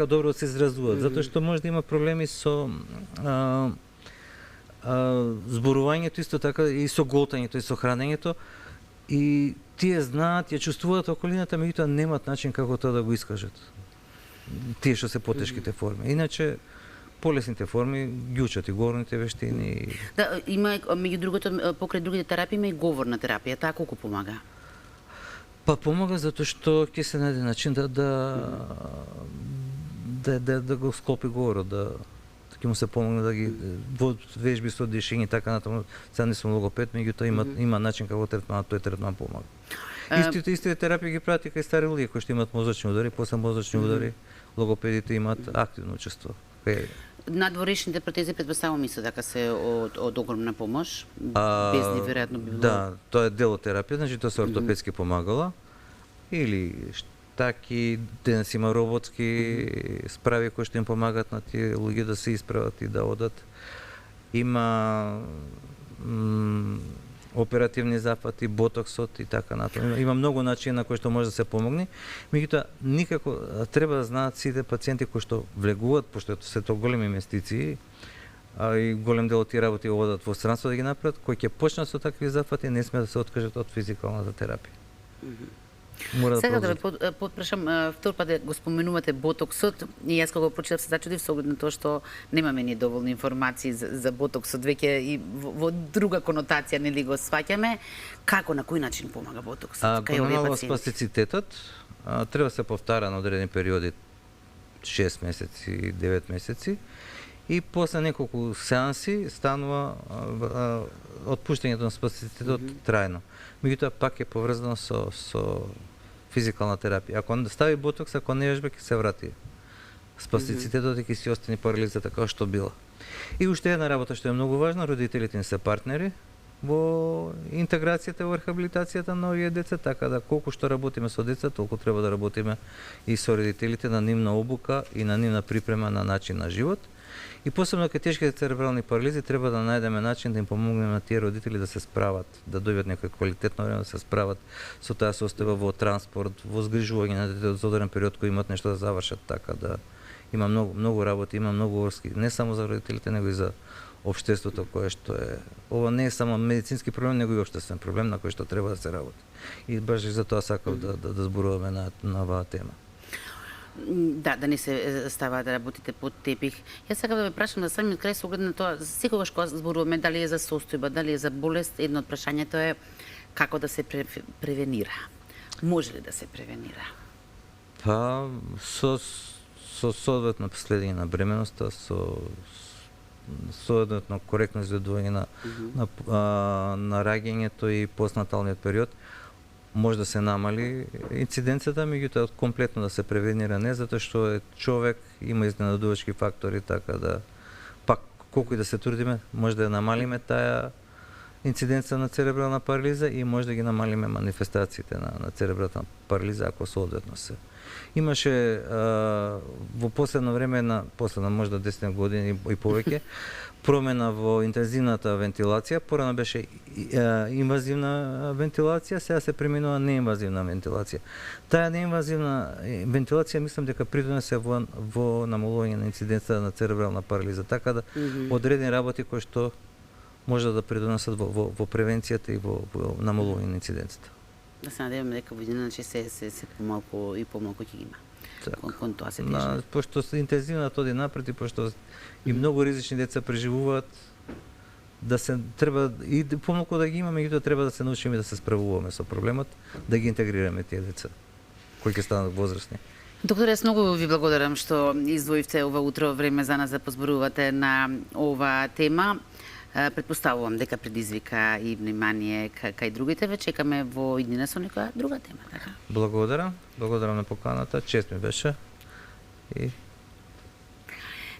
добро да се изразуваат, затоа што може да има проблеми со зборувањето исто така и со голтањето и со хранењето и тие знаат, ја чувствуваат околината, меѓутоа немаат начин како тоа да го искажат. Тие што се потешките форми. Иначе полесните форми ги учат и говорните вештини. Да, има меѓу другото покрај другите терапии има и говорна терапија, таа колку помага? Па помага затоа што ќе се најде начин да го склопи говорот, ќе му се помогне да ги во вежби со дишење и така натаму. Сега не сум логопед, меѓутоа има начин како тој третман помага. Истите терапии ги прават и кај стари луѓе кои што имаат мозочни удари, после мозочни удари логопедите имаат активно учество. Надворешните протези претпоставувам исто така се од огромна помош, без нив веројатно би било. Да, тоа е дел од терапија, значи тоа се ортопедски помагала или таки денес има роботски справи кои што им помагаат на тие луѓе да се исправат и да одат. Има оперативни зафати, ботоксот и така натаму. Има многу начини на кои што може да се помогне. Меѓутоа никако треба да знаат сите пациенти кои што влегуваат, пошто се тоа големи инвестиции, и голем дел од тие работи одат во странство да ги направат, кои ќе почнат со такви зафати, не сме да се откажат од физикалната терапија. Сега да ве потпрашам, втор пат го споменувате ботоксот и јас кога го прочитав се зачудив со оглед на тоа што немаме ни доволно информации за ботоксот, веќе и во друга конотација нели го сваќаме. Како, на кој начин помага ботоксот кај овие пациенти? Спастицитетот треба да се повтара на одредени периоди 6 месеци, 9 месеци и после неколку сеанси станува отпуштањето на спастицитетот трајно. Меѓутоа пак е поврзано со физикална терапија. Ако стави ботокс, ако не вежба, ќе се врати спастицитетот и ќе си остане парализата како што била. И уште една работа што е многу важна, родителите не се партнери во интеграцијата, во рехабилитацијата на овие деца, така да колку што работиме со деца, толку треба да работиме и со родителите на нивна обука и на нивна припрема на начин на живот. И посебно кај тешките церебрални парализи треба да најдеме начин да им помогнеме на тие родители да се справат, да дојдат некој квалитетно време да се справат со таа состојба во транспорт, во згрижување на детето за одреден период кој имаат нешто да завршат, така да Има многу работи, има многу врски, не само за родителите, него и за општеството кое што е. Ова не е само медицински проблем, него и општествен проблем на кој што треба да се работи. И баш за тоа сакав да зборуваме на оваа тема. Да не се става да работите под тепих. Јас сакам да ве прашам на самиот крај со оглед на тоа, секогаш кога зборуваме дали е за состојба, дали е за болест, едно од прашањето е како да се превенира. Може ли да се превенира? Па со соодветно следење на бременоста, со соодветно коректно изведување на раѓањето и постнаталниот период, може да се намали инциденцијата, меѓутоа комплетно да се превенира не, затоа што е човек, има изненадувачки фактори, така да пак колку и да се трудиме, може да ја намалиме таа инциденција на церебрална парализа и може да ги намалиме манифестациите на церебрална парализа ако соодветно се. Имаше во последно време, последно можда 10 години и повеќе, промена во интензивната вентилација. Порано беше инвазивна вентилација, сега се преминува неинвазивна вентилација. Таа неинвазивна вентилација мислам дека придонесе во намалување на инциденцијата на церебрална парализа, така да одредени работи кои што може да придонесат во превенцијата и во намалување на инциденцијата. Да се надеваме дека во година се помалку и помалку ќе ги има. Кон тоа се тежи. Пошто интензивната оди напред и пошто и многу ризични деца преживуваат, да се треба и помалку да ги имаме, меѓутоа треба да се научиме да се справуваме со проблемот, да ги интегрираме тие деца кои ќе станат возрастни. Доктор, јас многу ви благодарам што издвоивте ова утро време за нас да позборувате на оваа тема. Предпоставувам дека предизвика и внимание кај другите. Ве чекаме во иднина со некоја друга тема, така? Благодарам на поканата, чест ми беше.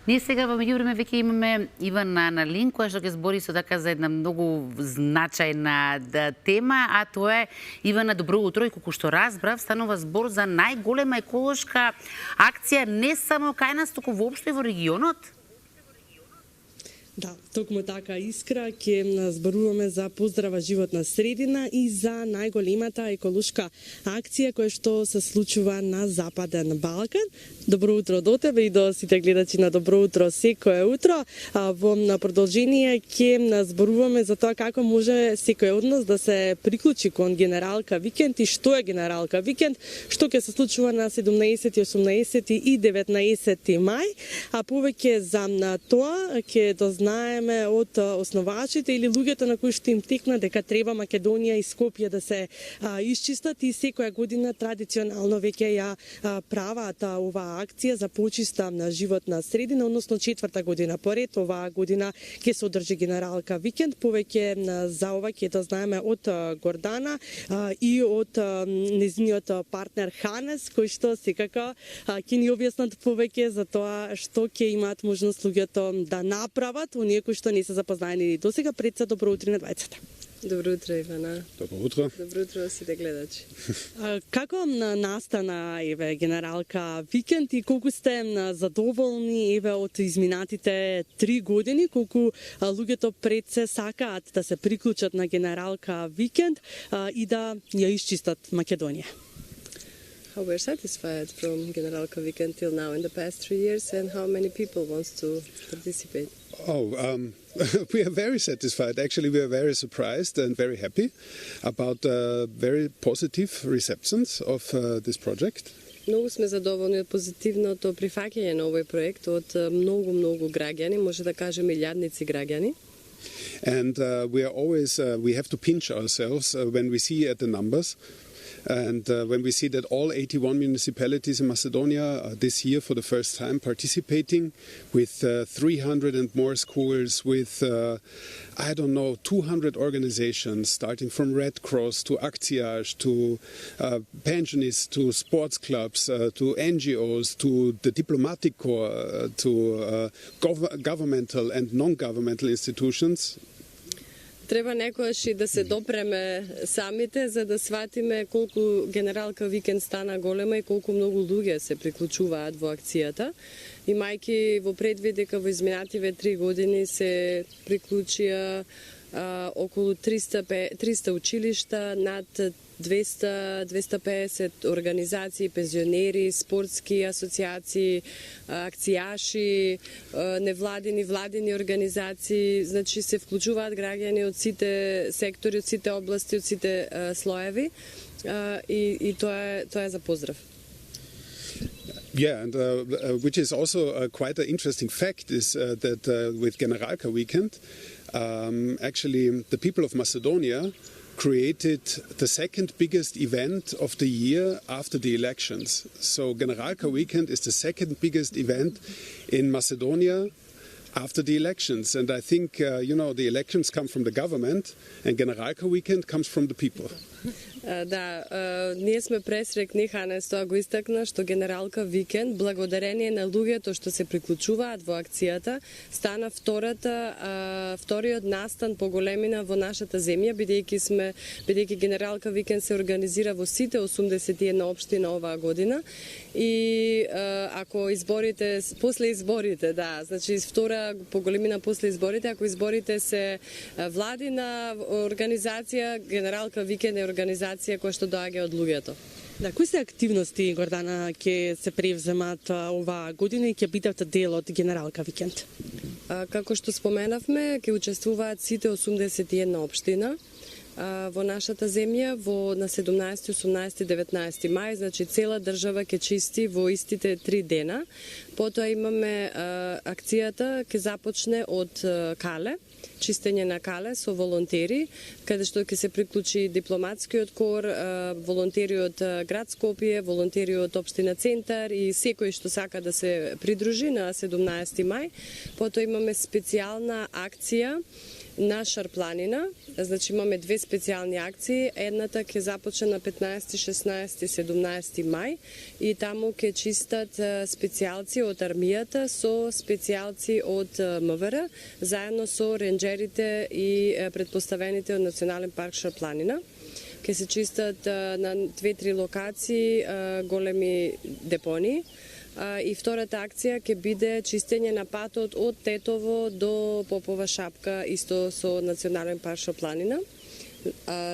Ние сега во меѓувреме веќе имаме Ивана на линк, која што ќе збори со така за една многу значајна тема, а тоа е Ивана, добро утро, и колку што разбрав, станува збор за најголема еколошка акција не само кај нас, туку воопшто и во регионот. Да, токму така, Искра, ќе зборуваме за поздрава животна средина и за најголемата еколошка акција која што се случува на Западен Балкан. Добро утро до тебе и до сите гледачи на Добро утро секое утро. Во продолжение ќе зборуваме за тоа како може секој од нас да се приклучи кон Генералка викенд и што е Генералка викенд, што ќе се случува на 17, 18 и 19 мај, а повеќе за тоа ќе знаеме од основачите или луѓето на кои што им текна дека треба Македонија и Скопје да се исчистат и секоја година традиционално веќе ја прават оваа акција за почиста на животна средина, односно 4-та година поред. Оваа година ќе се одржи Генералка викенд, повеќе за ова ќе да знаеме од Гордана и од нејзиниот партнер Ханес, кој што секако ќе ни објаснат повеќе за тоа што ќе имаат можност луѓето да направат, оние кои што не се запознаени досега. Пред се добро утро на двајцата. Добро утро, Ивана. Добро утро. Добро утро сите гледачи. Како настана Генералка викенд и колку сте задоволни од изминатите 3 години, колку луѓето пред се сакаат да се приклучат на Генералка викенд и да ја исчистат Македонија? How we're satisfied from Generalka weekend till now in the past 3 years, and how many people wants to participate? We are very satisfied. Actually, we are very surprised and very happy about very positive receptions of this project. Многу сме задоволни од позитивното прифаќање на овој проект од многу граѓани, може да кажеме илјадници граѓани. And we have to pinch ourselves when we see at the numbers. And when we see that all 81 municipalities in Macedonia are this year for the first time participating with 300 and more schools, with 200 organizations, starting from Red Cross to Akcijaž to pensionists to sports clubs to NGOs to the diplomatic corps to governmental and non-governmental institutions. Треба некојаш и да се допреме самите за да сватиме колку Генералка викенд стана голема и колку многу луѓе се приклучуваат во акцијата. Имајќи во предвид дека во изминативе 3 години се приклучија околу 300 училишта, над 250 организации, пензионери, спортски асоциации, акцијаши, невладини, владини организации, значи се вклучуваат граѓани од сите сектори, од сите области, од сите слоеви и тоа е за поздрав. Yeah, and which is also quite an interesting fact is that with Generalka Weekend, actually the people of Macedonia created the second biggest event of the year after the elections. So Generalka Weekend is the second biggest event in Macedonia after the elections. And I think, the elections come from the government and Generalka Weekend comes from the people. Да, ние сме пресрекни, Ханес тоа го истакна, што Генералка Викенд, благодарение на луѓето што се приклучуваат во акцијата, стана вториот настан по големина во нашата земја, бидејќи Генералка Викенд се организира во сите 81 општина оваа година и ако изборите, после изборите, да, значи втора по големина после изборите, ако изборите се владина организација, Генералка Викенд е организација која што доаѓа од луѓето. Да, кои се активности, Гордана, ќе се превземат оваа година и ќе бидат дел од Генералка Викенд? Како што споменавме, ќе учествуваат сите 81 општина во нашата земја на 17, 18, 19 мај, значи цела држава ќе чисти во истите 3 дена. Потоа имаме акцијата ќе започне од Кале, чистење на Кале со волонтери, каде што ќе се приклучи дипломатскиот кор, волонтери од град Скопје, волонтери од општина Центар и секој што сака да се придружи на 17 мај. Потоа имаме специјална акција на Шарпланина, значи имаме две специјални акции, едната ќе започне на 15, 16, 17 мај и таму ќе чистат специјалци од армијата со специјалци од МВР, заедно со ренџерите и предпоставените од Национален парк Шарпланина. Ќе се чистат на 2-3 локации големи депонии. И втората акција ќе биде чистење на патот од Тетово до Попова шапка, исто со Национален парк Шарпланина.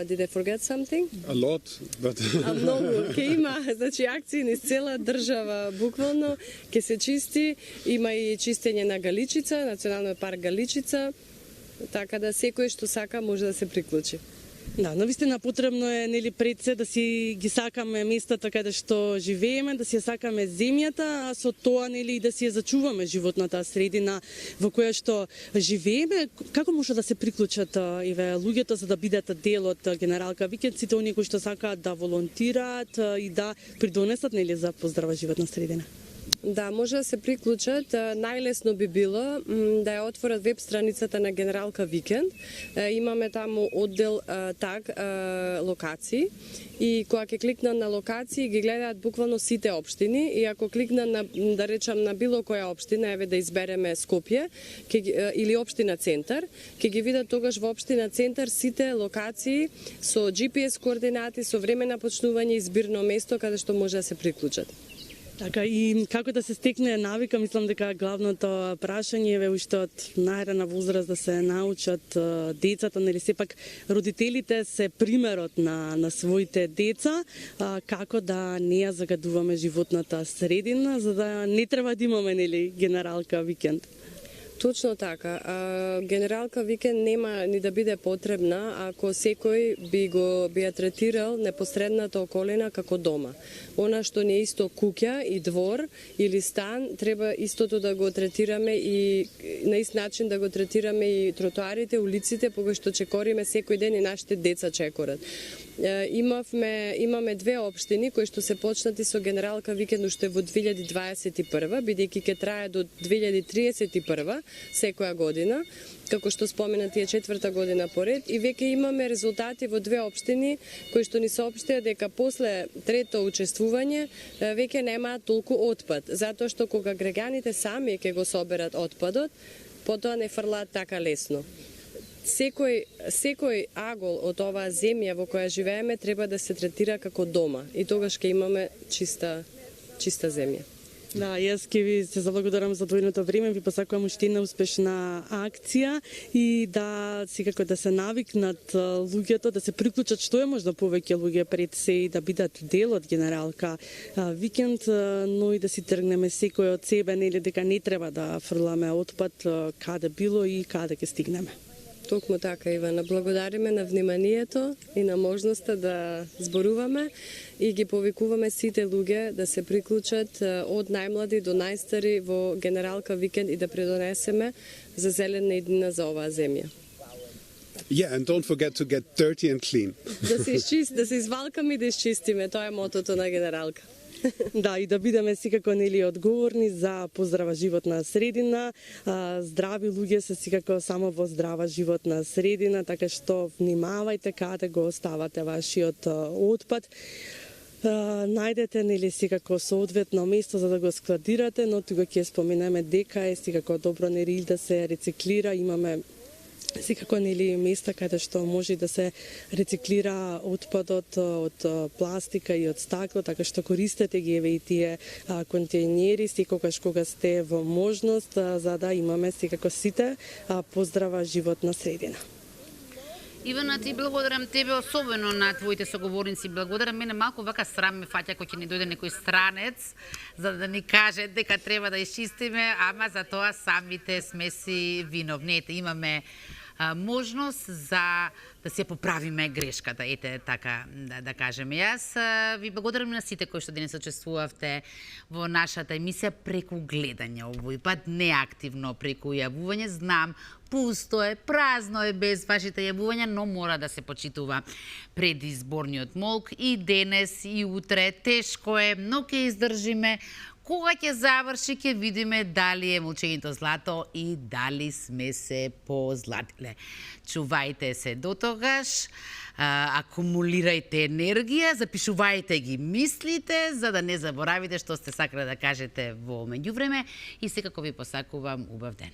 Did I forget something? A lot, but... Многу. Ќе има, значи, акции низ цела држава, буквално, ќе се чисти. Има и чистење на Галичица, Националниот парк Галичица, така да секој што сака може да се приклучи. Да, навистина потребно е пред се да си ги сакаме местата каде што живееме, да си ја сакаме земјата, а со тоа и да си ја зачуваме животната средина во која што живееме. Како може да се приклучат луѓето за да бидат дел од Генералка Викенд, сите оние кои што сакаат да волонтираат и да придонесат за поздрава животна средина? Да, може да се приклучат. Најлесно би било да ја отворат веб страницата на Генералка Викенд. Имаме таму оддел таг локации и кога ќе кликнат на локации ги гледаат буквално сите општини и ако кликнат на, да речам, на било која општина, еве да избереме Скопје или општина Центар, ќе ги видат тогаш во општина Центар сите локации со GPS координати, со време на почнување и збирно место каде што може да се приклучат. Така, и како да се стекне навика, мислам дека главното прашање е уште од најрана возраст да се научат децата, сепак родителите се примерот на своите деца, како да не ја загадуваме животната средина, за да не треба да имаме Генералка Викенд. Точно така. Генералка Викенд нема ни да биде потребна ако секој би ја третирал непосредната околина како дома. Она што не е исто куќа и двор или стан, треба истото да го третираме и на ист начин да го третираме и тротоарите, улиците, по кои што чекориме секој ден и нашите деца чекорат. Имаме две општини кои што се почнати со Генералка Викенд уште во 2021, бидејќи ќе трае до 2031 секоја година, како што споменати е 4-та година поред и веќе имаме резултати во две општини кои што ни соопштија дека после трето учествување веќе немаат толку отпад, затоа што кога граѓаните сами ќе го соберат отпадот, потоа не фрлаат така лесно. Секој агол од оваа земја во која живееме треба да се третира како дома и тогаш ќе имаме чиста земја. Да, јас ќе ви се заблагодарам за одвоеното време, ви посакувам уште една успешна акција и да секако да се навикнат луѓето, да се приклучат што е можда повеќе луѓе пред се и да бидат дел од Генералка викенд, но и да си тргнеме секој од себе, нели дека не треба да фрламе отпад каде било и каде ќе стигнеме. Токму така, Ивана. Благодариме на вниманието и на можноста да зборуваме и ги повикуваме сите луѓе да се приклучат од најмлади до најстари во Генералка викенд и да придонесеме за зелена иднина за оваа земја. Yeah, and don't forget to get dirty and clean. Да се извалкаме и да изчистиме, тоа е мотото на Генералка. Да, и да бидеме секако нели одговорни за поздрава животна средина. Здрави луѓе се секако само во здрава животна средина, така што внимавајте каде го оставате вашиот отпад. Најдете нели секако соодветно место за да го складирате, но тука ќе споменеме дека е секако добро нели да се рециклира, имаме секако нели места каде што може да се рециклира отпадот од пластика и од стакло, така што користете ги еве и тие контејнери секогаш кога сте во можност, за да имаме секако сите поздрава животна средина. Ивана, ти благодарам тебе, особено на твоите соговорници. Благодарам, мене малку вака срам ме фаќа кога ќе ни дојде некој странец за да ни каже дека треба да изчистиме, ама за тоа самите сме си виновни. Имаме можност за да се поправиме грешката, ете така да кажеме. Јас ви благодарам на сите кои што денес учествувавте во нашата емисија преку гледање, овој пат неактивно преку јавување. Знам, пусто е, празно е без вашите јавувања, но мора да се почитува предизборниот молк и денес и утре. Тешко е, но ќе издржиме. Кога ќе заврши, ќе видиме дали е мучењето злато и дали сме се позлатиле. Чувајте се до тогаш, акумулирајте енергија, запишувајте ги мислите, за да не заборавите што сте сакале да кажете во меѓувреме и секако ви посакувам убав ден.